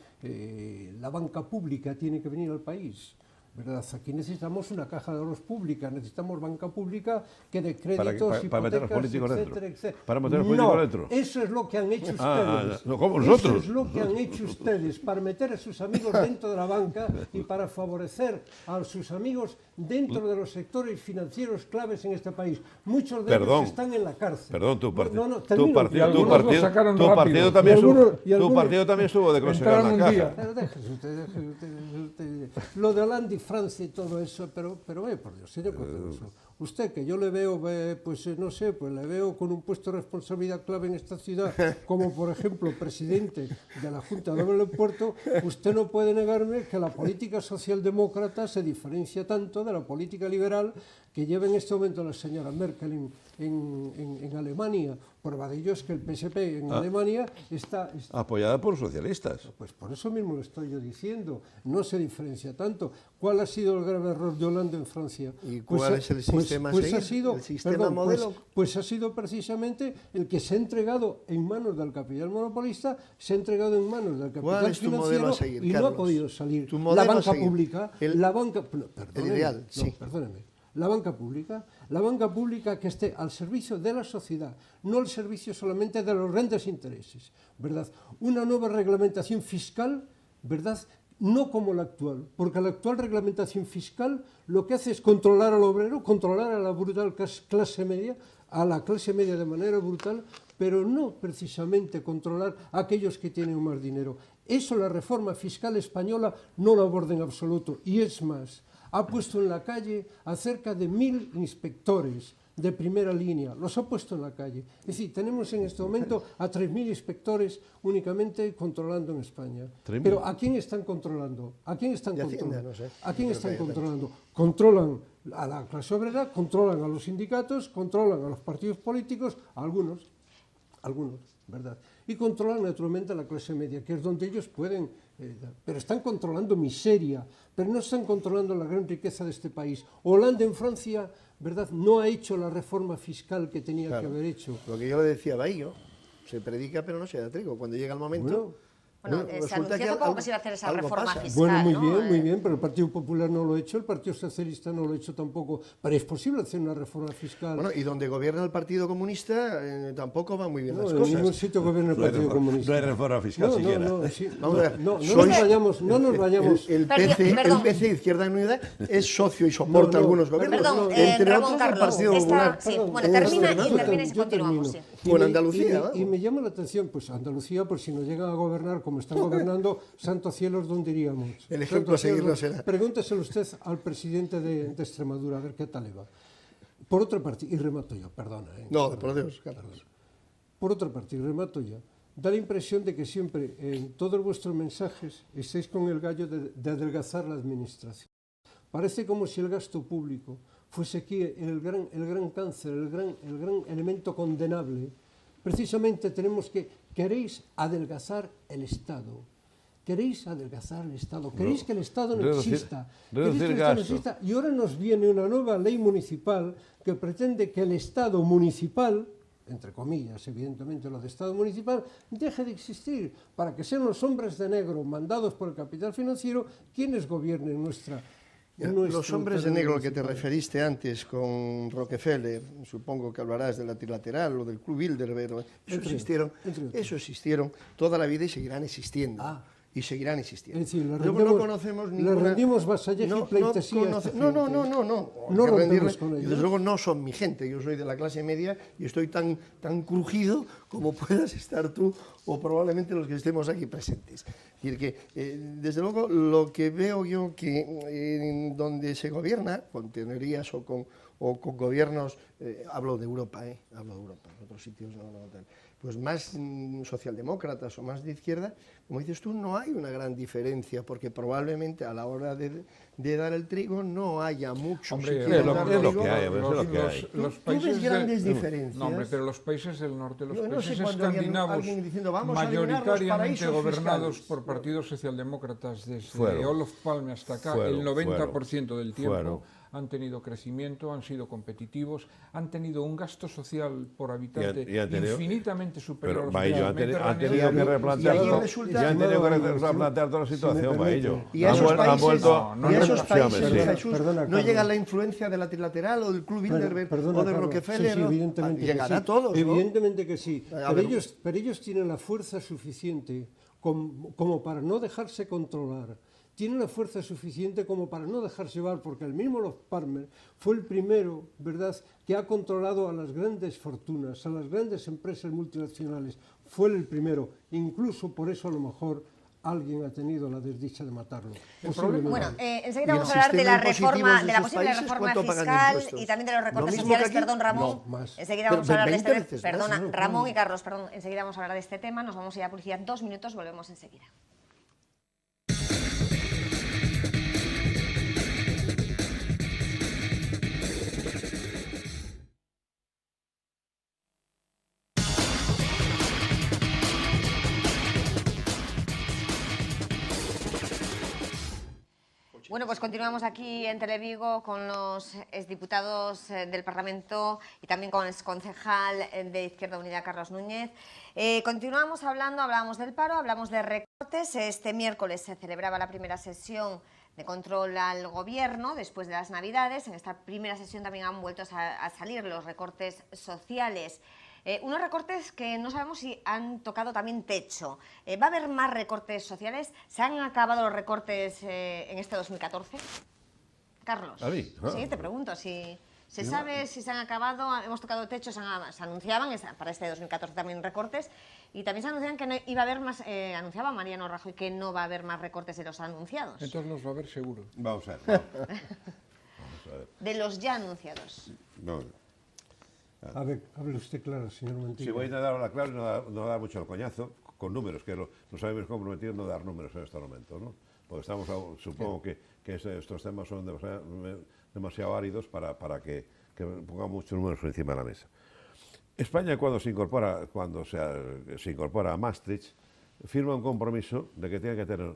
la banca pública tiene que venir al país. ¿Verdad? Aquí necesitamos una caja de ahorros pública, necesitamos banca pública que dé créditos, para meter a los hipotecas, políticos etcétera, dentro. etcétera. Para meter a los políticos dentro. Eso es lo que han hecho ustedes. No, como nosotros. Eso es lo que han hecho ustedes, para meter a sus amigos dentro de la banca y para favorecer a sus amigos dentro de los sectores financieros claves en este país. Muchos de ellos están en la cárcel. Perdón, tu partido rápido. también estuvo de considerar la caja. Pero déjese usted. Lo de Hollande y Francia y todo eso, pero por Dios, señor Coceroso, usted que yo le veo, pues no sé, pues le veo con un puesto de responsabilidad clave en esta ciudad, como por ejemplo presidente de la Junta de Aeropuerto, usted no puede negarme que la política socialdemócrata se diferencia tanto de la política liberal que lleva en este momento la señora Merkel en Alemania. Prueba de ello es que el PSP en Alemania está apoyada por socialistas. Pues por eso mismo lo estoy yo diciendo, no se diferencia tanto. ¿Cuál ha sido el grave error de Hollande en Francia? ¿Y cuál es el sistema pues ha sido, el sistema modelo? Pues ha sido precisamente el que se ha entregado en manos del capital monopolista, se ha entregado en manos del capital financiero seguir, y Carlos? No ha podido salir. ¿Tu La modelo banca a seguir? pública, El ideal, sí. Perdóneme. La banca pública que esté al servicio de la sociedad, no al servicio solamente de los grandes intereses, ¿verdad? Una nueva reglamentación fiscal, ¿verdad? No como la actual, porque la actual reglamentación fiscal lo que hace es controlar al obrero, controlar a la brutal clase media, a la clase media de manera brutal, pero no precisamente controlar a aquellos que tienen más dinero. Eso la reforma fiscal española no lo aborda en absoluto, y es más, ha puesto en la calle a cerca de 1000 inspectores de primera línea, los ha puesto en la calle. Es decir, tenemos en este momento a 3000 inspectores únicamente controlando en España. Pero ¿a quién están controlando? ¿A quién están controlando? No sé. ¿A quién están controlando? Controlan a la clase obrera, controlan a los sindicatos, controlan a los partidos políticos, a algunos, ¿verdad? Y controlan naturalmente a la clase media, que es donde ellos pueden, pero están controlando miseria, pero no están controlando la gran riqueza de este país. Hollande en Francia, ¿verdad?, no ha hecho la reforma fiscal que tenía que haber hecho. Lo que yo le decía a Baillo, se predica pero no se da trigo. Cuando llega el momento... Bueno, se anunció tampoco que se iba a hacer esa reforma fiscal. Bueno, muy ¿no? bien, muy bien, pero el Partido Popular no lo ha hecho, el Partido Socialista no lo ha hecho tampoco, pero es posible hacer una reforma fiscal. Bueno, y donde gobierna el Partido Comunista tampoco van muy bien las En cosas. ningún sitio gobierna el Partido Comunista. No hay reforma fiscal siquiera. No nos vayamos. El PC, Izquierda Unida, es socio y soporta algunos gobiernos. Perdón, entre Ramón otros Carlos, el Partido Popular. bueno, termina y continuamos. O en Andalucía. Y me llama la atención, pues Andalucía, pues si nos llegan a gobernar como están gobernando, santos cielos, ¿dónde iríamos? El ejemplo a seguir no será. Pregúnteselo usted al presidente de Extremadura, a ver qué tal le va. Por otra parte, y remato yo, perdona. No, por Dios, Carlos. Por otra parte, y remato ya, da la impresión de que siempre en todos vuestros mensajes estáis con el gallo de adelgazar la administración. Parece como si el gasto público fuese aquí el gran cáncer, el gran elemento condenable. Precisamente queréis adelgazar el Estado. Queréis adelgazar el Estado, queréis que el Estado no exista. Y ahora nos viene una nueva ley municipal que pretende que el Estado municipal, entre comillas, evidentemente lo de Estado municipal, deje de existir para que sean los hombres de negro mandados por el capital financiero quienes gobiernen los hombres de negro que te referiste antes con Rockefeller, supongo que hablarás de la trilateral o del Club Bilderberg, eso existieron toda la vida y seguirán existiendo. y seguirán existiendo. Es decir, Luego no conocemos ninguna... le rendimos vasallaje y pleitesía a esta No, No hay que rompemos con y ellos. desde luego no son mi gente, yo soy de la clase media y estoy tan crujido como puedas estar tú o probablemente los que estemos aquí presentes. Es decir, que desde luego lo que veo yo que en donde se gobierna, con tenerías o con gobiernos, hablo de Europa, en otros sitios no tal, pues más socialdemócratas o más de izquierda, como dices tú, no hay una gran diferencia, porque probablemente a la hora de dar el trigo no haya mucho. Hombre, si quieres lo dar que trigo, hay, a ver, eso es lo que hay. ¿Tú ves grandes diferencias? No, hombre, pero los países del norte, los Yo no sé países cuando había escandinavos, alguien diciendo, "Vamos a eliminar los mayoritariamente paraísos gobernados fiscales". por partidos socialdemócratas desde Fueron. Olof Palme hasta acá, Fueron, el 90% del tiempo fueron. han tenido crecimiento, han sido competitivos, han tenido un gasto social por habitante Y han tenido- infinitamente superior Pero, a los Baillo, han tenido que replantear y ahí todo. resulta- Ya han tenido que Estimado, replantear toda la si me situación, permite. Baillo. Y a esos países, no, y a esos no, países, sí. Jesús, Perdona, no Carlos. llega la influencia de la trilateral o del Club Bilderberg Perdona, o de Carlos. Rockefeller. Sí, ¿no? evidentemente que Llegará sí. a todos, ¿no? Evidentemente que sí. A ver. Pero ellos tienen la fuerza suficiente como para no dejarse controlar. Tienen la fuerza suficiente como para no dejarse llevar, porque el mismo Olof Palme fue el primero, ¿verdad?, que ha controlado a las grandes fortunas, a las grandes empresas multinacionales. Fue el primero. Incluso por eso a lo mejor alguien ha tenido la desdicha de matarlo. Posiblemente. Bueno, enseguida ¿Y vamos a el hablar de la sistema impositivo reforma, de de la esos posible países, reforma cuánto pagan de fiscal impuestos? y también de los ¿Lo recortes mismo sociales. que aquí? Perdón, Ramón. No, más. Enseguida Pero vamos a hablar de 20 este veces más. Perdona, No, Ramón claro. y Carlos, perdón. Enseguida vamos a hablar de este tema. Nos vamos a ir a publicidad 2 minutos, volvemos enseguida. Bueno, pues continuamos aquí en Televigo con los exdiputados del Parlamento y también con el exconcejal de Izquierda Unida, Carlos Núñez. Hablábamos del paro, hablamos de recortes. Este miércoles se celebraba la primera sesión de control al Gobierno después de las Navidades. En esta primera sesión también han vuelto a salir los recortes sociales. Unos recortes que no sabemos si han tocado también techo. ¿Va a haber más recortes sociales? ¿Se han acabado los recortes en este 2014? Carlos. ¿A mí? Ah. Sí, te pregunto. Si se sabe si se han acabado, hemos tocado techo, se anunciaban para este 2014 también recortes y también se anunciaban que no iba a haber más, anunciaba Mariano Rajoy que no va a haber más recortes de los anunciados. Entonces los va a haber seguro. Vamos a ver. De los ya anunciados. No. A ver, hable usted claro, señor Montilla. Si voy a intentar hablar claro y no dar mucho el coñazo, con números, que nos habíamos comprometido no dar números en este momento, ¿no? Porque supongo que estos temas son demasiado áridos para que pongamos muchos números encima de la mesa. España, cuando se incorpora a Maastricht, firma un compromiso de que tiene que tener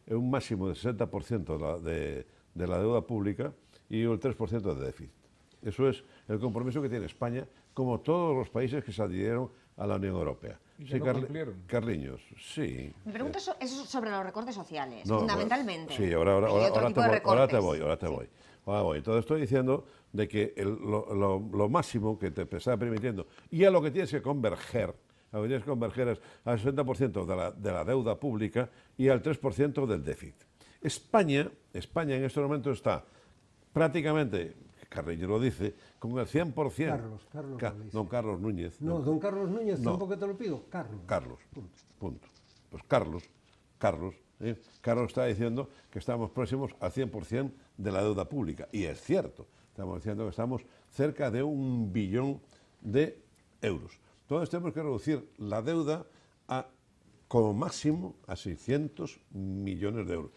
un máximo del 60% de la deuda pública y el 3% de déficit. Eso es el compromiso que tiene España, como todos los países que se adhirieron a la Unión Europea. ¿Y que no cumplieron? Carliños, sí. Me pregunto eso sobre los recortes sociales, No, fundamentalmente. Sí, ahora te voy. Entonces estoy diciendo de que lo máximo que te está permitiendo y a lo que tienes que converger, es al 60% de la deuda pública y al 3% del déficit. España en este momento está prácticamente, Carrillo lo dice, con el Carlos 100%. lo dice. Don Carlos Núñez. No, don Carlos Núñez, No. tampoco te lo pido. Carlos. Punto. Pues Carlos está diciendo que estamos próximos al 100% de la deuda pública. Y es cierto, estamos diciendo que estamos cerca de 1 billón de euros. Entonces tenemos que reducir la deuda como máximo a 600 millones de euros.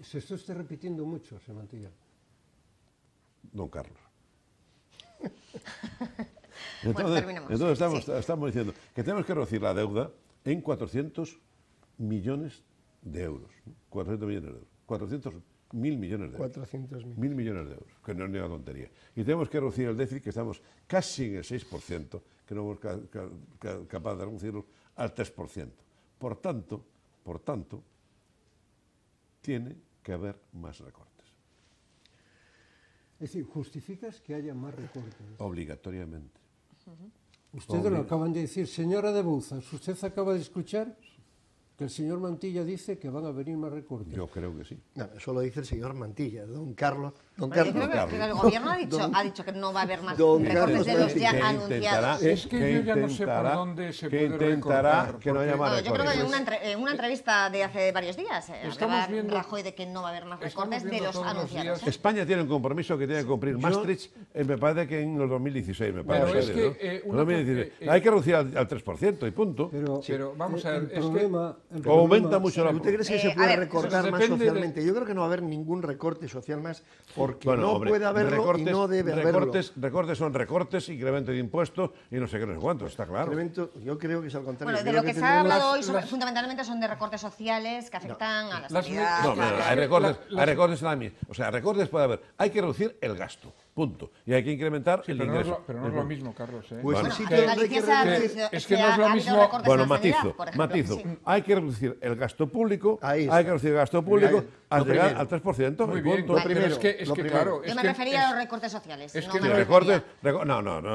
Se está usted repitiendo mucho, señor Montilla. Don Carlos. Terminamos. Entonces estamos diciendo que tenemos que reducir la deuda en 400 millones de euros. 400 millones de euros. 400.000 millones de euros. 400.000. 1.000 millones de euros, que no es ni una tontería. Y tenemos que reducir el déficit, que estamos casi en el 6%, que no hemos capaz de reducirlo al 3%. Por tanto, tiene que haber más recortes. Es decir, justificas que haya más recortes. Obligatoriamente. Ustedes lo acaban de decir. Señora de Bouzas, ¿usted acaba de escuchar? que el señor Mantilla dice que van a venir más recortes. Yo creo que sí. No, eso lo dice el señor Mantilla, don Carlos. Don Pero Carlos. el gobierno ha dicho que no va a haber más Don recortes de los Carlos ya que anunciados. Es que yo ya no sé por dónde se puede intentará recortar, que no haya porque- más No, yo creo que recortes. en una entrevista de hace varios días Estamos hablaba viendo- Rajoy de que no va a haber más estamos recortes de viendo los todos los anunciados. días- España tiene un compromiso que tiene que cumplir Maastricht, me parece que en el 2016, me Pero parece. es que, ¿no? una 2016. cosa, Hay que reducir al 3% y punto. Pero vamos a ver, el es que- problema, el O aumenta problema- mucho la... ¿Usted cree que se a puede ver, recortar más depende de- socialmente? Yo creo que no va a haber ningún recorte social más porque Bueno, no hombre, puede haberlo y no debe haberlo. recortes son recortes, incremento de impuestos y no sé qué, no sé cuánto, está claro. Incremento, yo creo que es al contrario. Bueno, de Creo lo que se tendremos- ha hablado hoy las- fundamentalmente son de recortes sociales que afectan a la las- sanidad. No, es que- pero es hay que recortes, las- hay recortes en la misma. O sea, recortes puede haber. Hay que reducir el gasto, punto. Y hay que incrementar Sí, el pero no es ingreso. lo, pero no es lo mismo, Carlos. Pues Bueno, el sitio en donde hay que Galicia se ha reducir- reducido- es que se no es lo ha habido mismo- recortes Bueno, en la sanidad, matizo, por ejemplo. matizo. Sí. Hay que reducir el gasto público, Ahí hay está. que reducir el gasto público Bien. al Lo llegar primero. al 3%. Muy y bien, punto. pero primero, es que lo primero. claro, Yo es me que refería es- a los recortes sociales. es no que me no, refería-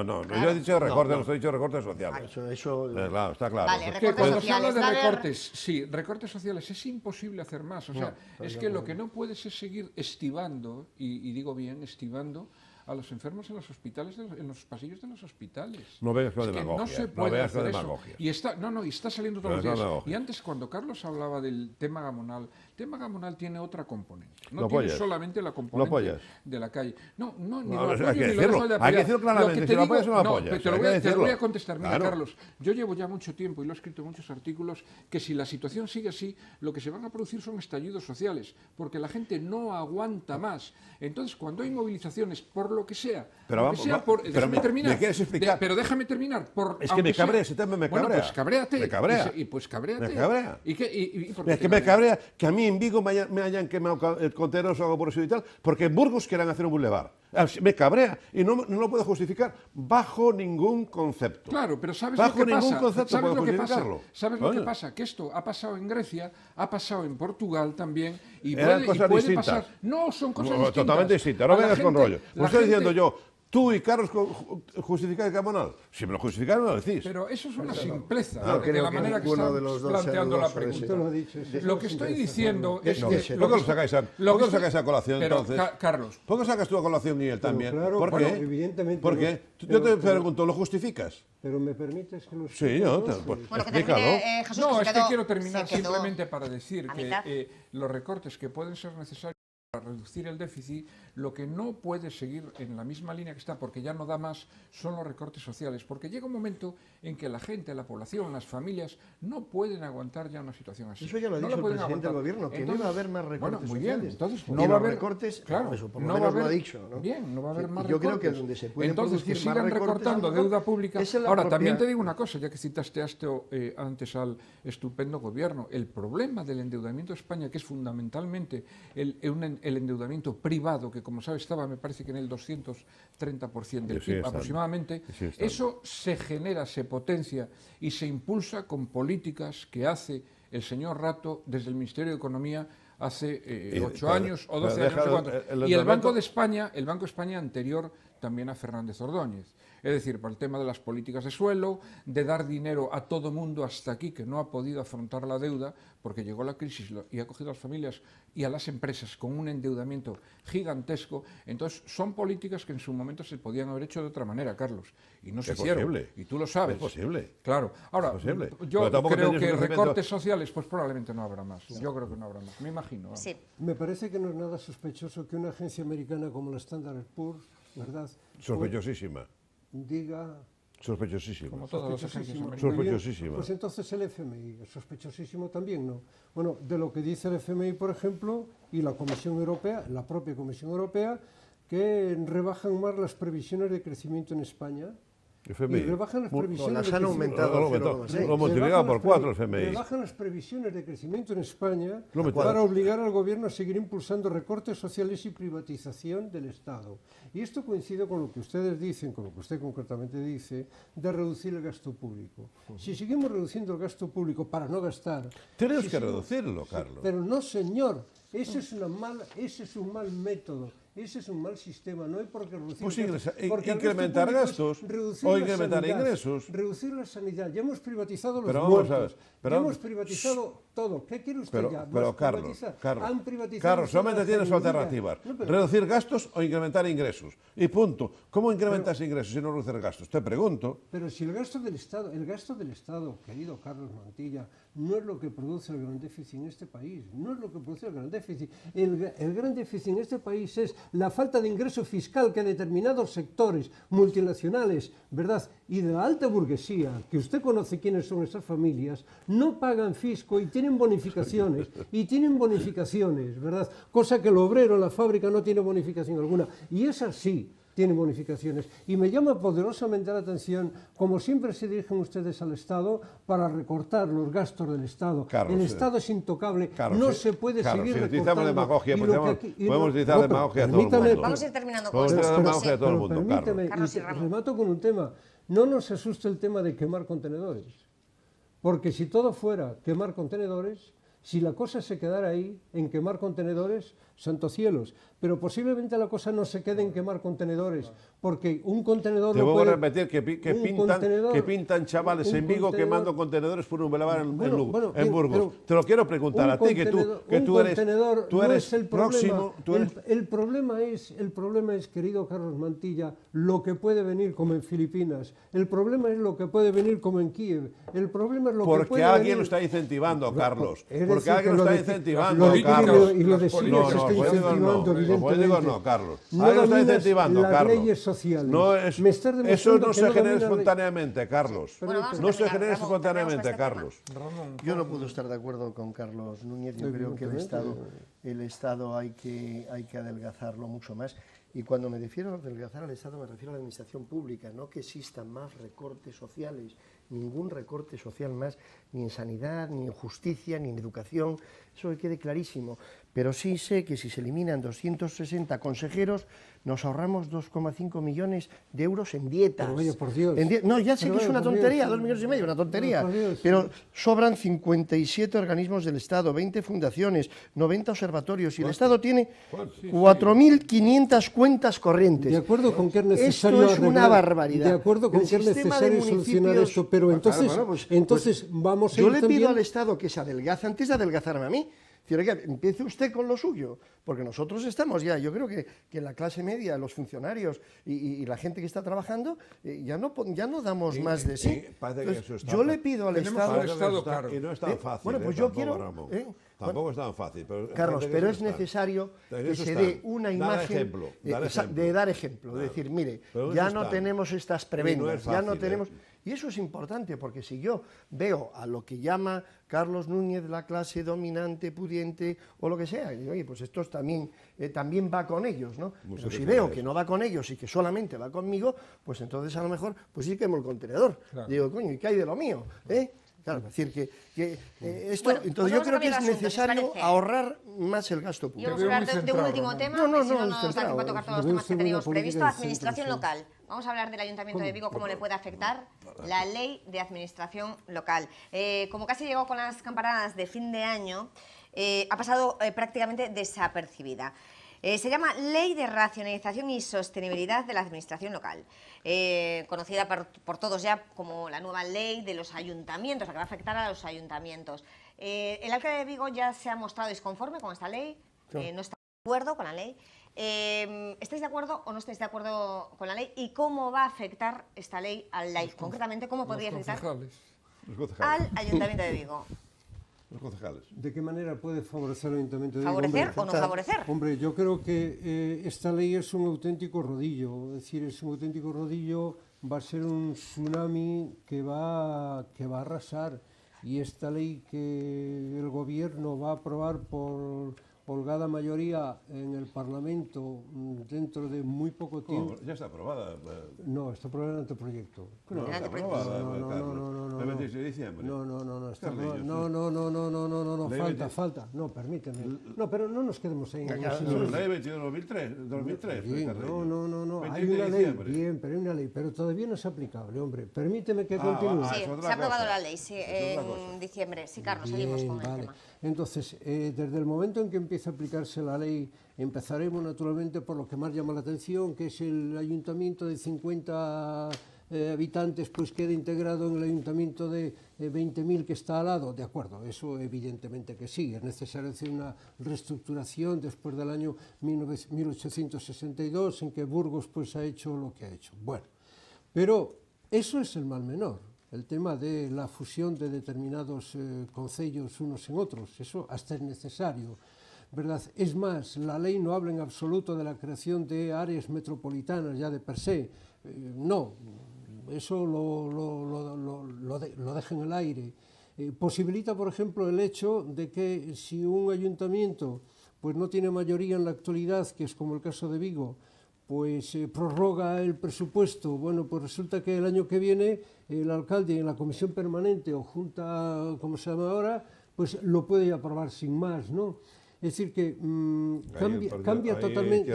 No, yo he dicho recortes, no he dicho recortes sociales. Eso, Claro, está claro. Vale, que recortes cuando se habla sociales, de va a haber- recortes, sí, recortes sociales, es imposible hacer más. O sea, es que lo que no puedes es seguir estivando, y digo bien, estivando a los enfermos en los hospitales, en los pasillos de los hospitales. No vengas con Es que demagogia, no se no puede vengas con hacer eso. demagogia. Y está saliendo todos No los es días. demagogia. Y antes, cuando Carlos hablaba del tema gamonal, el tema gamonal tiene otra componente. No Lo tiene apoyas. solamente la Lo componente apoyas. de la calle. No, ni No, lo hay apoyo que ni lo decirlo. dejo de Hay que apoyar. decirlo claramente, Lo que si lo te apoyas o no lo digo- apoyas, pero te lo hay voy que a- te lo voy a decirlo. contestar. Mira, Claro. Carlos, yo llevo ya mucho tiempo y lo he escrito en muchos artículos que si la situación sigue así, lo que se van a producir son estallidos sociales, porque la gente no aguanta más. Entonces, cuando hay movilizaciones, por lo que sea, Pero lo vamos, que sea pero déjame terminar. ¿me quieres explicar? Pero déjame terminar. Es que aunque me sea- cabrea, ese tema me Bueno, cabrea. pues cabréate. Me cabrea. Y pues cabréate. Me cabrea. ¿Y qué? ¿Y por qué Es te que me cabrea que a mí en Vigo me hayan quemado conteneros o algo por eso y tal, porque en Burgos quieran hacer un bulevar. Me cabrea y no lo puedo justificar bajo ningún concepto. Claro, pero ¿sabes Bajo lo que ningún pasa? concepto ¿Sabes puedo lo que pasa? justificarlo. ¿Sabes lo que Coño. pasa? Que esto ha pasado en Grecia, ha pasado en Portugal también y Eran puede, cosas puede distintas. pasar. No, son cosas No, distintas. totalmente distintas. No A la vengas con gente- rollo. la Lo estoy gente- diciendo yo. Tú y Carlos justificáis el Gamonal. Si me lo justificaron, lo decís. Pero eso es una simpleza No de creo la que manera que ninguno estás de los dos sea planteando la dudoso de pregunta. Usted lo ha dicho, sí. Lo que estoy diciendo es No, que... ¿por qué lo sacáis a, lo ¿por que qué lo estoy- sacáis a colación Pero, entonces? Carlos, ¿Por qué sacas tú a colación y él también? claro, ¿Por bueno, qué? evidentemente ¿Por no. qué? Pero- Yo te pero- pregunto, ¿lo justificas? Pero me permites que lo Sí, explique, yo ¿no? te, Sí. pues, Bueno, que explícalo. termine, Jesús, no, se es que quedó- quiero terminar se quedó simplemente para decir a que mitad. los recortes que pueden ser necesarios para reducir el déficit, lo que no puede seguir en la misma línea que está, porque ya no da más, son los recortes sociales, porque llega un momento en que la gente, la población, las familias no pueden aguantar ya una situación así. Eso ya lo ha No dicho la el pueden presidente del aguantar. gobierno, que no iba a haber más recortes bueno, muy bien, sociales. entonces Y no va a los haber recortes, claro, eso por lo no va a menos lo haber, ha dicho, ¿no? Bien, no va a haber Sí, más y yo creo recortes. que donde se pueden Entonces, que producir más sigan recortes, recortando a lo mejor, deuda pública. esa es la Ahora, propia- también te digo una cosa, ya que citaste antes al estupendo gobierno, el problema del endeudamiento de España, que es fundamentalmente el endeudamiento privado, que como sabes estaba, me parece que en el 230% del Y sigue PIB estando. aproximadamente, Y sigue estando. eso se genera, se potencia y se impulsa con políticas que hace el señor Rato desde el Ministerio de Economía hace 8 pero- años o 12 pero años, no sé déjalo, cuánto. el Y el endeudamiento- Banco de España, el Banco de España anterior también a Fernández Ordóñez. Es decir, por el tema de las políticas de suelo, de dar dinero a todo mundo hasta aquí que no ha podido afrontar la deuda, porque llegó la crisis y ha cogido a las familias y a las empresas con un endeudamiento gigantesco. Entonces, son políticas que en su momento se podían haber hecho de otra manera, Carlos, y no se Es hicieron. posible. Y tú lo sabes. Es posible. Claro. Ahora, Es posible. yo Pero tampoco creo tienes que conocimiento. recortes sociales, pues probablemente no habrá más. Yo creo que no habrá más. Me imagino. vamos. Sí. Me parece que no es nada sospechoso que una agencia americana como la Standard Poor's, ¿verdad? Sospechosísima. Diga... Sospechosísima. Como todas las agencias Sospechosísimo. americanas. Muy bien. Sospechosísima. Pues entonces el FMI, sospechosísimo también, ¿no? Bueno, de lo que dice el FMI, por ejemplo, y la Comisión Europea, la propia Comisión Europea, que rebajan más las previsiones de crecimiento en España. FMI. Y rebajan las Mu- previsiones las de han crecimiento. aumentado. Lo aumentó. 0,6. Lo multiplicado por 4 el FMI. Rebajan las previsiones de crecimiento en España Lo metió. para obligar al gobierno a seguir impulsando recortes sociales y privatización del Estado. Y esto coincide con lo que ustedes dicen, con lo que usted concretamente dice, de reducir el gasto público. Si seguimos reduciendo el gasto público para no gastar... Tenemos si que seguimos- reducirlo, Carlos. Pero no, señor. Ese es un mal método. Ese es un mal sistema, no hay por qué reducir Pues gastos, porque al incrementar gasto público es gastos reducir o la incrementar sanidad, ingresos. reducir la sanidad. Ya hemos privatizado los Pero vamos a muertos, ver, pero- ya hemos privatizado todo. ¿Qué quiere usted ya? Pero ¿Más Carlos, privatizar? Carlos, Han privatizado Carlos, usted la solamente tienes sanidad. alternativas. No, pero- Reducir gastos o incrementar ingresos. Y punto. ¿Cómo incrementas ingresos si no reduces gastos? Te pregunto. Pero si el gasto del Estado, querido Carlos Mantilla, no es lo que produce el gran déficit en este país, no es lo que produce el gran déficit. El gran déficit en este país es la falta de ingreso fiscal que determinados sectores multinacionales, ¿verdad?, y de la alta burguesía, que usted conoce quiénes son esas familias, no pagan fisco y tienen bonificaciones, ¿verdad? Cosa que el obrero en la fábrica no tiene bonificación alguna. Y es así. Tiene bonificaciones. Y me llama poderosamente la atención, como siempre se dirigen ustedes al Estado para recortar los gastos del Estado. Carlos, el Estado es intocable, Carlos, no se puede Carlos, seguir si recortando. utilizamos demagogia, Y lo podemos- que aquí- podemos utilizar pero demagogia a todo el permítame, mundo. Vamos a ir terminando Vamos a cosas. ir pero demagogia sí. a todo el pero mundo, permíteme, Carlos y y Ramón. remato con un tema. No nos asuste el tema de quemar contenedores. Porque si todo fuera quemar contenedores, si la cosa se quedara ahí, en quemar contenedores, santos cielos. Pero posiblemente la cosa no se quede en quemar contenedores, porque un contenedor Te no vuelvo puede... a repetir que pintan chavales un en Vigo contenedor- quemando contenedores por un bulevar en Lugo, en bien, Burgos. pero Te lo quiero preguntar a ti, que tú un contenedor tú no eres es el problema. próximo. Tú eres, El problema es, querido Carlos Mantilla, lo que puede venir como en Filipinas. El problema es lo que puede venir como en Kiev. El problema es lo que porque puede alguien venir... lo está incentivando, Carlos. Es Porque decir, alguien que lo está de- incentivando, lo de Kiev Carlos. y lo de Siria No, se no, está los políticos incentivando, no, los políticos evidentemente. no, Carlos. No Alguien lo está dominas incentivando, las Carlos. leyes sociales. No es, Me estás eso demostrando no que se no genera dominas la- espontáneamente, Carlos. Bueno, vamos a No se terminar, genera Ramón, espontáneamente, terminamos este Carlos. Yo no puedo estar de acuerdo con Carlos Núñez. Yo creo que el Estado hay que adelgazarlo mucho más. Y cuando me refiero a adelgazar al Estado, me refiero a la administración pública, no que existan más recortes sociales, ningún recorte social más, ni en sanidad, ni en justicia, ni en educación, eso que quede clarísimo. Pero sí sé que si se eliminan 260 consejeros, nos ahorramos 2,5 millones de euros en dietas. Pero vaya, por Dios. No, ya sé Pero que es vaya, una por Dios. tontería, 2,5 millones, una tontería. Pero por Dios. Pero sobran 57 organismos del Estado, 20 fundaciones, 90 observatorios, y el Estado tiene 4.500 cuentas corrientes. De acuerdo con que es necesario Esto es una barbaridad. De acuerdo con El que es sistema de necesario solucionar municipios- esto, pero Pues entonces, claro, bueno, entonces vamos a yo ir le también... pido al Estado que se adelgace antes de adelgazarme a mí. Quiero que empiece usted con lo suyo, porque nosotros estamos ya, yo creo que la clase media, los funcionarios y la gente que está trabajando, ya no damos más de sí. parece que Entonces, eso está yo le fácil. pido al Tenemos Estado... un Estado caro. Y no es tan fácil. Bueno, pues yo tampoco, quiero... Ramón. Tampoco es tan fácil. Pero Carlos, parece que pero eso es está. necesario En que eso se están. dé una Dar imagen ejemplo, dar ejemplo. de dar ejemplo, de decir, mire, Pero en ya eso no están. tenemos estas Y prebendas, no es ya no fácil, tenemos... Y eso es importante, porque si yo veo a lo que llama Carlos Núñez la clase dominante, pudiente o lo que sea, y digo, oye, pues esto también va con ellos, ¿no? Pero si veo que no va con ellos y que solamente va conmigo, pues entonces a lo mejor pues sí quemo el contenedor. Claro. Digo, coño, ¿y qué hay de lo mío? Claro, es decir, que esto... Bueno, entonces pues yo vamos a creo que cambiar es de asunto, ¿os necesario parece? ahorrar más el gasto Y público. vamos a hablar muy de un centrado, último ¿no? tema, No, que si no no, nos da centrado. tiempo a tocar todos los Debe temas que ser una teníamos política previsto. de Administración centro, sí. local. Vamos a hablar del Ayuntamiento de Vigo, cómo le puede afectar la ley de administración local. Como casi llegó con las campanadas de fin de año, ha pasado prácticamente desapercibida. Se llama Ley de Racionalización y Sostenibilidad de la Administración Local, conocida por todos ya como la nueva ley de los ayuntamientos, la que va a afectar a los ayuntamientos. El alcalde de Vigo ya se ha mostrado disconforme con esta ley, no está de acuerdo con la ley. ¿Estáis de acuerdo o no estáis de acuerdo con la ley? ¿Y cómo va a afectar esta ley al LAI? Concretamente, ¿cómo podría Los afectar concejales. Los concejales. al Ayuntamiento de Vigo? Los concejales. ¿De qué manera puede favorecer al Ayuntamiento de Vigo? ¿Favorecer Hombre, o no favorecer? Hombre, yo creo que esta ley es un auténtico rodillo, es decir, es un auténtico rodillo, va a ser un tsunami que va a arrasar, y esta ley que el Gobierno va a aprobar por holgada mayoría en el Parlamento dentro de muy poco tiempo. Ya está aprobada. No, está aprobado el anteproyecto. No, está aprobada. No. El 26 de diciembre. No, está Carlillos, aprobado. No, Ley falta, 20. falta. No, permíteme. No, pero no nos quedemos ahí. Ley 22 de 2003. Bien, Carlillos. no. Hay 26 de una ley, diciembre. bien, pero hay una ley, pero todavía no es aplicable, hombre. Permíteme que Ah, continúe. va, Sí, es otra se ha aprobado cosa. la ley sí, Es otra en cosa. diciembre. Sí, Carlos, seguimos con el Vale. tema. Entonces, desde el momento en que empiece empiece a aplicarse la ley, empezaremos naturalmente por lo que más llama la atención, que es el ayuntamiento de 50 habitantes, pues queda integrado en el ayuntamiento de 20.000 que está al lado. De acuerdo, eso evidentemente que sí, es necesario hacer una reestructuración después del año 1862, en que Burgos pues ha hecho lo que ha hecho. Bueno, pero eso es el mal menor, el tema de la fusión de determinados concellos unos en otros, eso hasta es necesario, ¿verdad? Es más, la ley no habla en absoluto de la creación de áreas metropolitanas ya de per se, no, eso lo deja en el aire. Posibilita, por ejemplo, el hecho de que si un ayuntamiento pues no tiene mayoría en la actualidad, que es como el caso de Vigo, pues prorroga el presupuesto, bueno, pues resulta que el año que viene el alcalde en la comisión permanente o junta, como se llama ahora, pues lo puede aprobar sin más, ¿no? Es decir, que cambia totalmente.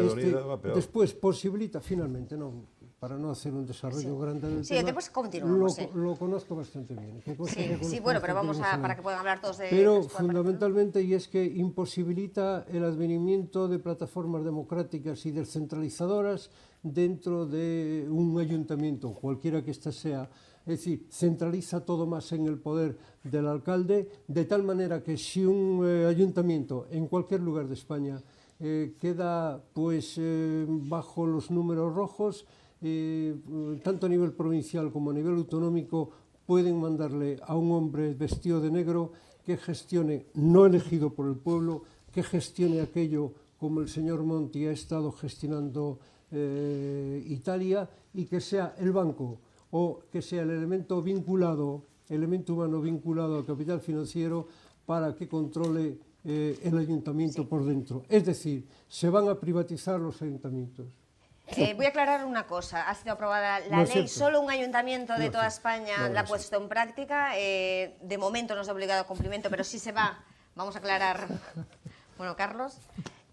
Después posibilita, finalmente, no, para no hacer un desarrollo grande del tema. Sí, después continuamos. Lo conozco bastante bien. Sí, bueno, pero vamos para que puedan hablar todos de... Pero fundamentalmente, y es que imposibilita el advenimiento de plataformas democráticas y descentralizadoras dentro de un ayuntamiento, cualquiera que ésta sea. Es decir, centraliza todo más en el poder del alcalde, de tal manera que si un ayuntamiento en cualquier lugar de España queda pues bajo los números rojos, tanto a nivel provincial como a nivel autonómico, pueden mandarle a un hombre vestido de negro que gestione, no elegido por el pueblo, que gestione aquello como el señor Monti ha estado gestionando Italia, y que sea el banco o que sea el elemento humano vinculado al capital financiero para que controle el ayuntamiento por dentro. Es decir, se van a privatizar los ayuntamientos. Voy a aclarar una cosa. Ha sido aprobada la ley, solo un ayuntamiento de toda España la ha puesto en práctica. De momento no es obligado a cumplimiento, pero sí se va. Vamos a aclarar. Bueno, Carlos.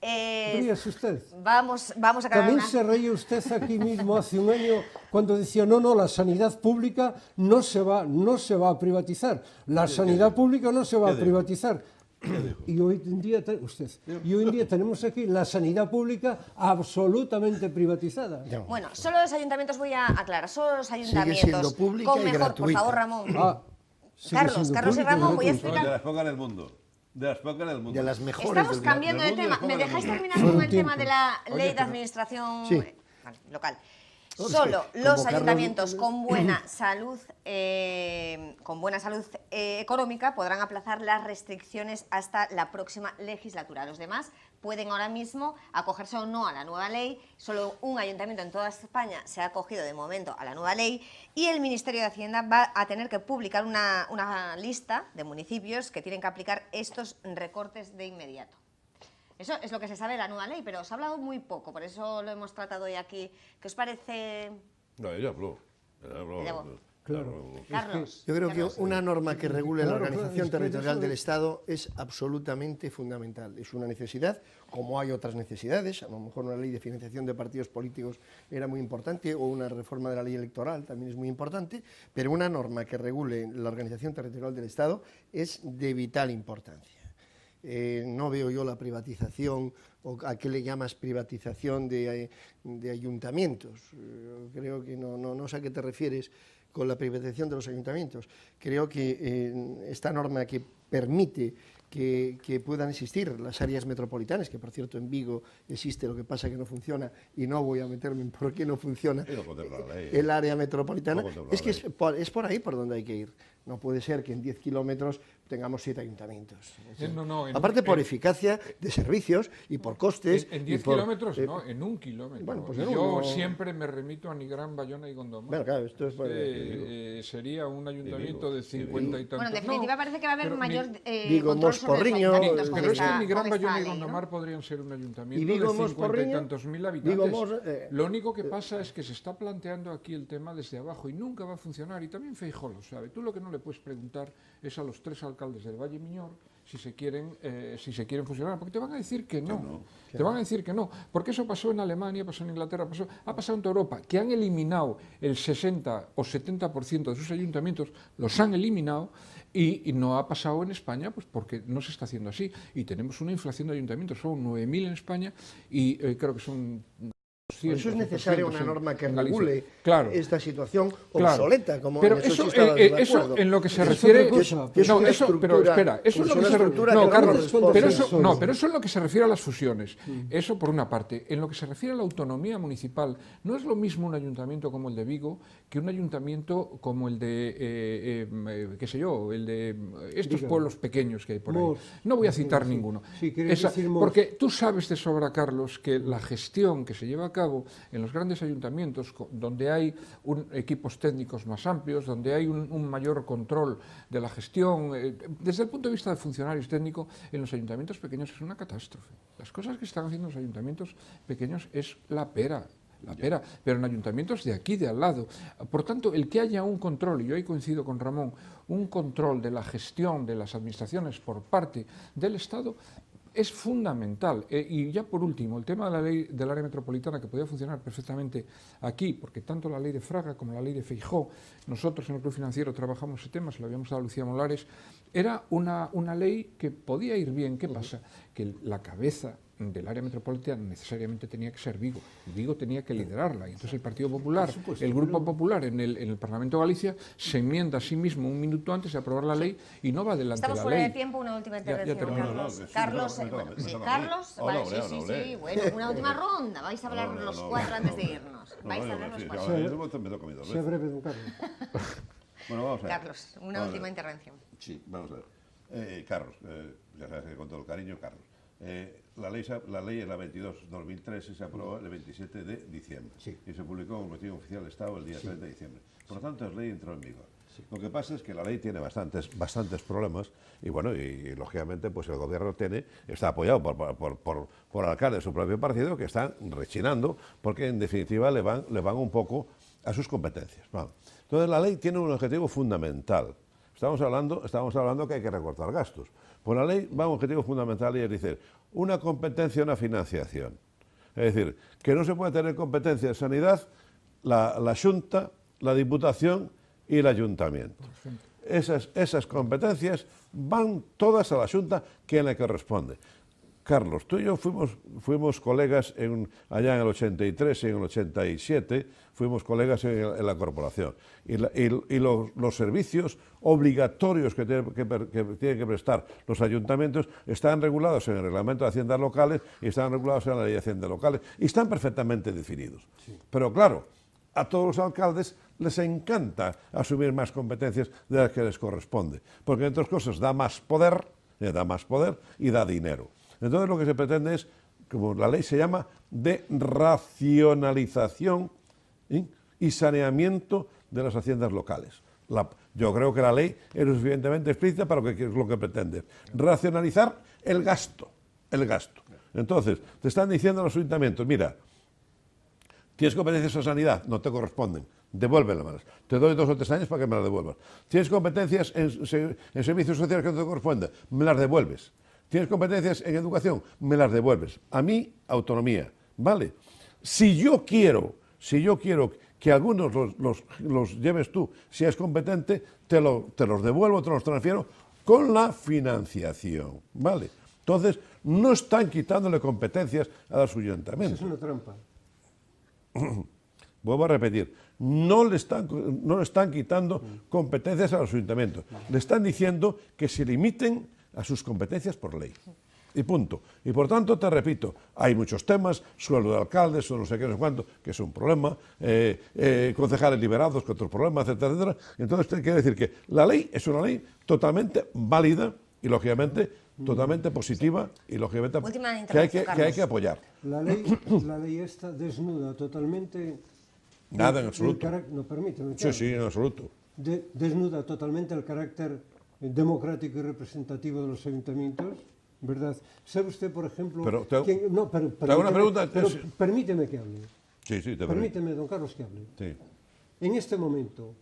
Ríase usted. Vamos a aclarar. También se reía usted aquí mismo hace un año cuando decía no, la sanidad pública no se va a privatizar. La sanidad pública no se va a privatizar. Y hoy en día tenemos aquí la sanidad pública absolutamente privatizada. Bueno, solo los ayuntamientos, voy a aclarar, solo los ayuntamientos con mejor, por favor, Ramón. Carlos y Ramón, voy a explicar. De las pocas del mundo. De las pocas del mundo. De las mejores. Estamos cambiando de tema. ¿Me dejáis terminar con el tema de la ley de administración local? Solo los ayuntamientos con buena salud económica podrán aplazar las restricciones hasta la próxima legislatura. Los demás pueden ahora mismo acogerse o no a la nueva ley. Solo un ayuntamiento en toda España se ha acogido de momento a la nueva ley, y el Ministerio de Hacienda va a tener que publicar una lista de municipios que tienen que aplicar estos recortes de inmediato. Eso es lo que se sabe de la nueva ley, pero os ha hablado muy poco, por eso lo hemos tratado hoy aquí. ¿Qué os parece? No, ella habló. Claro. Carlos. Yo creo que una norma que regule la organización territorial del Estado es absolutamente fundamental. Es una necesidad, como hay otras necesidades. A lo mejor una ley de financiación de partidos políticos era muy importante, o una reforma de la ley electoral también es muy importante, pero una norma que regule la organización territorial del Estado es de vital importancia. No veo yo la privatización, o a qué le llamas privatización de ayuntamientos. Creo que no sé a qué te refieres con la privatización de los ayuntamientos. Creo que esta norma que permite que puedan existir las áreas metropolitanas, que por cierto en Vigo existe, lo que pasa que no funciona, y no voy a meterme en por qué no funciona el área metropolitana, es que es por ahí por donde hay que ir. No puede ser que en 10 kilómetros tengamos 7 ayuntamientos. Aparte por eficacia de servicios y por costes. En 10 kilómetros no, en 1 kilómetro. Bueno, pues yo siempre me remito a Nigrán, Bayona y Gondomar. Bueno, claro, esto es sería un ayuntamiento de 50 y tantos. Bueno, en definitiva parece que va a haber mayor Vigo, control sobre los ayuntamientos. Pero es que Nigrán, Bayona y Gondomar podrían ser un ayuntamiento de 50 y tantos mil habitantes. Lo único que pasa es que se está planteando aquí el tema desde abajo y nunca va a funcionar. Y también Feijóo lo sabe. Tú lo que no le puedes preguntar es a los 3 alcaldes del Valle Miñor si se quieren fusionar, porque te van a decir que no. Te van a decir que no, porque eso pasó en Alemania, pasó en Inglaterra, ha pasado en toda Europa, que han eliminado el 60 o 70% de sus ayuntamientos, los han eliminado, y no ha pasado en España, pues porque no se está haciendo así. Y tenemos una inflación de ayuntamientos, son 9.000 en España, y creo que son... Por eso es necesaria una norma que regule esta situación obsoleta, como pero en eso, eso en lo que se refiere... pero espera, eso es lo que se refiere... No, Carlos, pero eso es lo que se refiere a las fusiones. Eso por una parte. En lo que se refiere a la autonomía municipal, no es lo mismo un ayuntamiento como el de Vigo que un ayuntamiento como el de, qué sé yo, el de estos pueblos pequeños que hay por ahí. No voy a citar ninguno. Porque tú sabes de sobra, Carlos, que la gestión que se lleva a cabo en los grandes ayuntamientos, donde hay equipos técnicos más amplios, donde hay un mayor control de la gestión, desde el punto de vista de funcionarios técnicos, en los ayuntamientos pequeños es una catástrofe. Las cosas que están haciendo los ayuntamientos pequeños es la pera, pero en ayuntamientos de aquí, de al lado. Por tanto, el que haya un control, y yo ahí coincido con Ramón, un control de la gestión de las administraciones por parte del Estado, es fundamental. Y ya por último, el tema de la ley del área metropolitana, que podía funcionar perfectamente aquí, porque tanto la ley de Fraga como la ley de Feijóo, nosotros en el Club Financiero trabajamos ese tema, se lo habíamos dado a Lucía Molares, era una ley que podía ir bien. ¿Qué pasa? Que la cabeza del área metropolitana necesariamente tenía que ser Vigo. Vigo tenía que liderarla. Y entonces el Partido Popular, el Grupo Popular en el Parlamento de Galicia, se enmienda a sí mismo un minuto antes de aprobar la ley y no va adelante la ley. Estamos fuera de tiempo, una última intervención. Carlos, una última ronda. Vais a hablar los 4 antes de irnos. Vais a hablar los 4. Sea breve, don Carlos. Bueno, vamos a ver. Carlos, una última intervención. Sí, vamos a ver. Carlos, ya sabes que con todo el cariño, Carlos. La ley es la 22/2003 y se aprobó el 27 de diciembre. Sí. Y se publicó en el Boletín Oficial del Estado el día 30 de diciembre. Por lo tanto, la ley entró en vigor. Sí. Lo que pasa es que la ley tiene bastantes problemas y bueno, y lógicamente pues el gobierno está apoyado por alcaldes de su propio partido que están rechinando porque en definitiva le van un poco a sus competencias. Vale. Entonces la ley tiene un objetivo fundamental. Estamos hablando que hay que recortar gastos. Por la ley va un objetivo fundamental y es decir, una competencia, una financiación. Es decir, que no se puede tener competencia de sanidad la Xunta, la Diputación y el Ayuntamiento. Esas competencias van todas a la Xunta que en la que corresponde. Carlos, tú y yo fuimos colegas allá en el 83 y en el 87, fuimos colegas en la corporación. Y los servicios obligatorios que tienen que prestar los ayuntamientos están regulados en el Reglamento de Haciendas Locales y están regulados en la Ley de Haciendas Locales y están perfectamente definidos. Sí. Pero claro, a todos los alcaldes les encanta asumir más competencias de las que les corresponde, porque entre otras cosas da más poder y da dinero. Entonces lo que se pretende es, como la ley se llama, de racionalización y saneamiento de las haciendas locales. Yo creo que la ley es lo suficientemente explícita para lo que pretende. Racionalizar el gasto. Entonces, te están diciendo a los ayuntamientos, mira, ¿tienes competencias en sanidad? No te corresponden. Devuélvelas. Te doy 2 o 3 años para que me las devuelvas. ¿Tienes competencias en servicios sociales que no te corresponden? Me las devuelves. ¿Tienes competencias en educación? Me las devuelves. A mí, autonomía. ¿Vale? Si yo quiero que algunos los lleves tú, si es competente, te los devuelvo, te los transfiero con la financiación. ¿Vale? Entonces, no están quitándole competencias a los ayuntamientos. Eso es una trampa. Vuelvo a repetir, no le están quitando competencias a los ayuntamientos. Le están diciendo que se limiten a sus competencias por ley. Y punto. Y por tanto, te repito, hay muchos temas, sueldo de alcaldes, no sé qué, no sé cuánto, que es un problema, concejales liberados, que otro problema, etcétera, etcétera. Entonces, quiere decir que la ley es una ley totalmente válida y, lógicamente, totalmente positiva y, lógicamente, que hay que apoyar. La ley esta desnuda totalmente... Nada en absoluto. No, permíteme. Sí, en absoluto. Desnuda totalmente el carácter democrático y representativo de los ayuntamientos, ¿verdad? ¿Sabe usted, por ejemplo... Te hago una pregunta. Pero permíteme que hable. Sí, te permíteme, don Carlos, que hable. Sí. En este momento,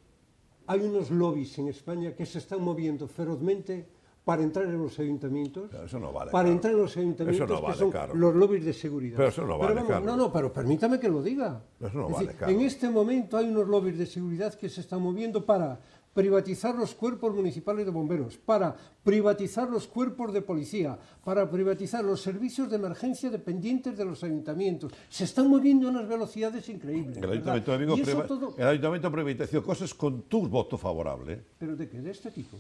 hay unos lobbies en España que se están moviendo ferozmente para entrar en los ayuntamientos, Pero eso no vale, para Carlos. entrar en los ayuntamientos, Eso no vale, que son Carlos. los lobbies de seguridad. Pero eso no vale, vamos, Carlos. no, pero permítame que lo diga. Eso no Es vale, decir, Carlos. en este momento hay unos lobbies de seguridad que se están moviendo para privatizar los cuerpos municipales de bomberos, para privatizar los cuerpos de policía, para privatizar los servicios de emergencia dependientes de los ayuntamientos. Se están moviendo a unas velocidades increíbles. El ¿verdad? Ayuntamiento de Vigo, Y eso todo- el Ayuntamiento privatizació cosas con tu voto favorable. ¿Pero de qué? ¿De este tipo?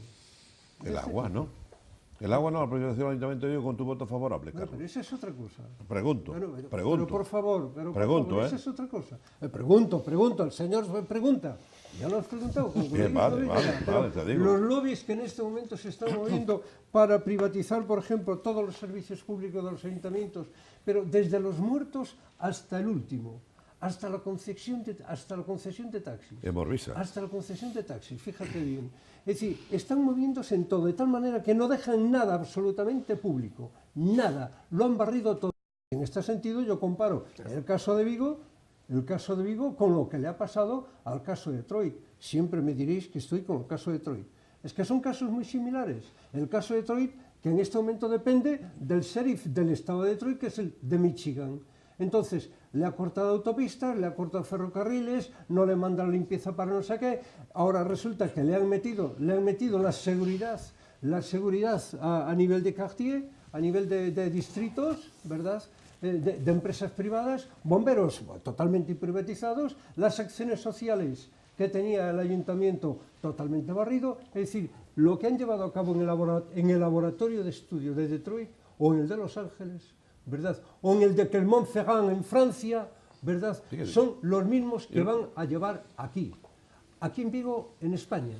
El agua, ¿no? El agua no, la privatización del Ayuntamiento de Vigo con tu voto favorable, Bueno, Carlos. pero esa es otra cosa. Pregunto, Pero pregunto. por favor, Pregunto, esa es otra cosa. Pregunto, el señor pregunta. Ya lo has preguntado. como Bien, lo vale, digo, vale, pero vale, te digo. los lobbies que en este momento se están moviendo para privatizar, por ejemplo, todos los servicios públicos de los ayuntamientos, pero desde los muertos hasta el último, hasta la concesión de taxis. Hemos visto. Hasta la concesión de taxis, fíjate bien. Es decir, están moviéndose en todo, de tal manera que no dejan nada absolutamente público, nada, lo han barrido todo. En este sentido yo comparo el caso de Vigo con lo que le ha pasado al caso de Detroit. Siempre me diréis que estoy con el caso de Detroit. Es que son casos muy similares. El caso de Detroit, que en este momento depende del sheriff del estado de Detroit, que es el de Michigan. Entonces, le ha cortado autopistas, le ha cortado ferrocarriles, no le manda la limpieza para no sé qué. Ahora resulta que le han metido la seguridad a nivel de quartier, a nivel de distritos, ¿verdad? De empresas privadas, bomberos totalmente privatizados, las acciones sociales que tenía el ayuntamiento totalmente barrido. Es decir, lo que han llevado a cabo en el laboratorio de estudio de Detroit o en el de Los Ángeles, ¿verdad? O en el de Clermont-Ferrand en Francia, ¿verdad? Son los mismos que van a llevar aquí en Vigo, en España.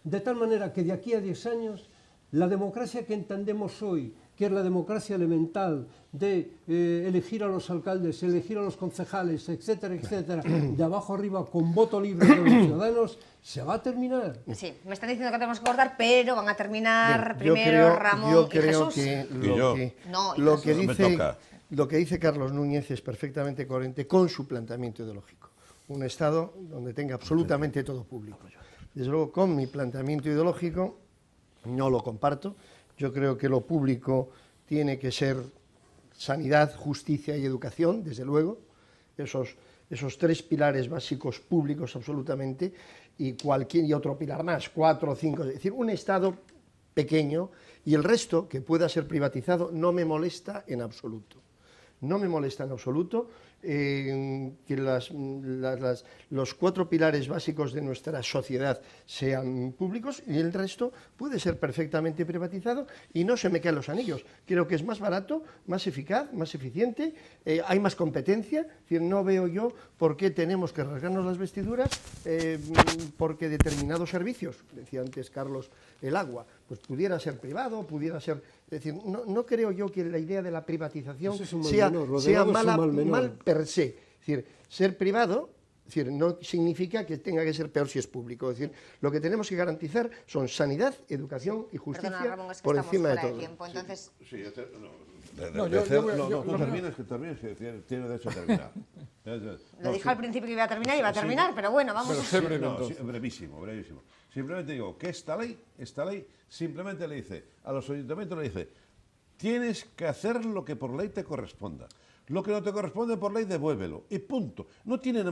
De tal manera que de aquí a 10 años, la democracia que entendemos hoy, que es la democracia elemental de elegir a los alcaldes, elegir a los concejales, etcétera, etcétera, de abajo arriba con voto libre de los ciudadanos, se va a terminar. Sí, me están diciendo que tenemos que cortar, pero van a terminar Bien, primero Ramón yo y creo Jesús. que Y yo. No, y lo Jesús. que Me dice, toca. lo que dice Carlos Núñez es perfectamente coherente con su planteamiento ideológico. Un Estado donde tenga absolutamente todo público. Desde luego, con mi planteamiento ideológico no lo comparto. Yo creo que lo público tiene que ser sanidad, justicia y educación, desde luego. Esos tres pilares básicos públicos absolutamente, y otro pilar más, 4 o 5, es decir, un Estado pequeño, y el resto que pueda ser privatizado no me molesta en absoluto. No me molesta en absoluto que los 4 pilares básicos de nuestra sociedad sean públicos y el resto puede ser perfectamente privatizado y no se me caen los anillos. Creo que es más barato, más eficaz, más eficiente, hay más competencia. Es decir, no veo yo por qué tenemos que rasgarnos las vestiduras porque determinados servicios, decía antes Carlos, el agua, pues pudiera ser privado, pudiera ser... Es decir, no creo yo que la idea de la privatización sea mal per se. Es decir, ser privado, es decir, no significa que tenga que ser peor si es público. Es decir, lo que tenemos que garantizar son sanidad, educación y justicia. Perdona, Ramón, es que por estamos encima de fuera todo. de tiempo, entonces... Sí, yo- tú terminas, que tiene derecho a terminar. Lo dije al principio que iba a terminar y iba a terminar, pero bueno, vamos Pero a... sé breve, No, entonces. brevísimo. Simplemente digo que esta ley simplemente le dice, a los ayuntamientos le dice, tienes que hacer lo que por ley te corresponda. Lo que no te corresponde por ley, devuélvelo. Y punto. No tiene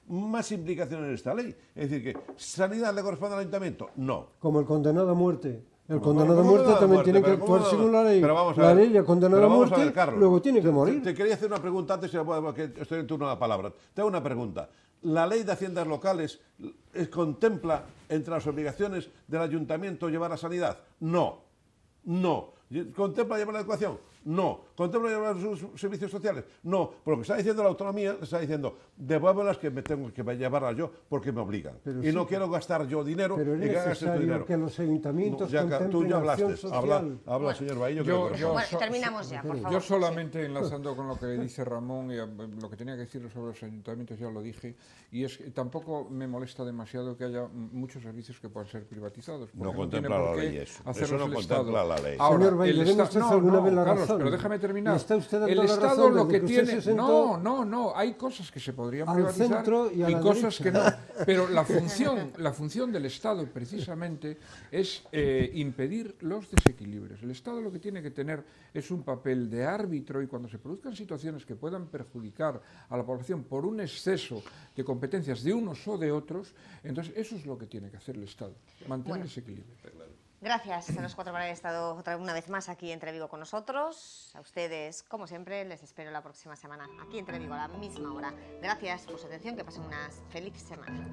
más implicación en esta ley. Es decir, que sanidad le corresponde al ayuntamiento. No. Como el condenado a muerte. El Como condenado a muerte también tiene que pero ¿cómo actuar según la ley. Pero vamos a La ver. ley le ha condenado Pero a vamos muerte, ver, Carlos. luego tiene que morir. Te quería hacer una pregunta antes, porque estoy en turno de la palabra. Te hago una pregunta. ¿La ley de haciendas locales contempla entre las obligaciones del ayuntamiento llevar la sanidad? No. No. ¿Contempla llevar la educación? No. ¿Contempla llevar sus servicios sociales? No. Por lo que está diciendo la autonomía, está diciendo, devuélvelas que me tengo que llevarlas yo porque me obligan. Pero y sí, no quiero gastar yo dinero Pero es y que hagas tu necesario dinero. que los ayuntamientos Tú ya contemplen acción hablaste. social. Habla, señor Bahillo. Yo- Bueno, terminamos ya, por favor. Yo solamente enlazando con lo que dice Ramón y lo que tenía que decir sobre los ayuntamientos ya lo dije, y es que tampoco me molesta demasiado que haya muchos servicios que puedan ser privatizados. No porque tiene contempla por la qué ley eso. hacerlos Eso no el contempla Estado. la ley. Ahora, Señor Carballo, deme usted alguna vez la Carlos, razón. pero déjame terminar. Y está usted dando El la Estado razón lo desde que que usted tiene... se sentó No, hay cosas que se podrían al privatizar centro y a la cosas que no. derecha. Pero la función del Estado precisamente es impedir los desequilibrios. El Estado lo que tiene que tener es un papel de árbitro, y cuando se produzcan situaciones que puedan perjudicar a la población por un exceso de competencias de unos o de otros, entonces eso es lo que tiene que hacer el Estado, mantener ese equilibrio. Gracias a los cuatro por haber estado otra una vez más aquí en Televigo con nosotros. A ustedes, como siempre, les espero la próxima semana aquí en Televigo a la misma hora. Gracias por su atención, que pasen una feliz semana.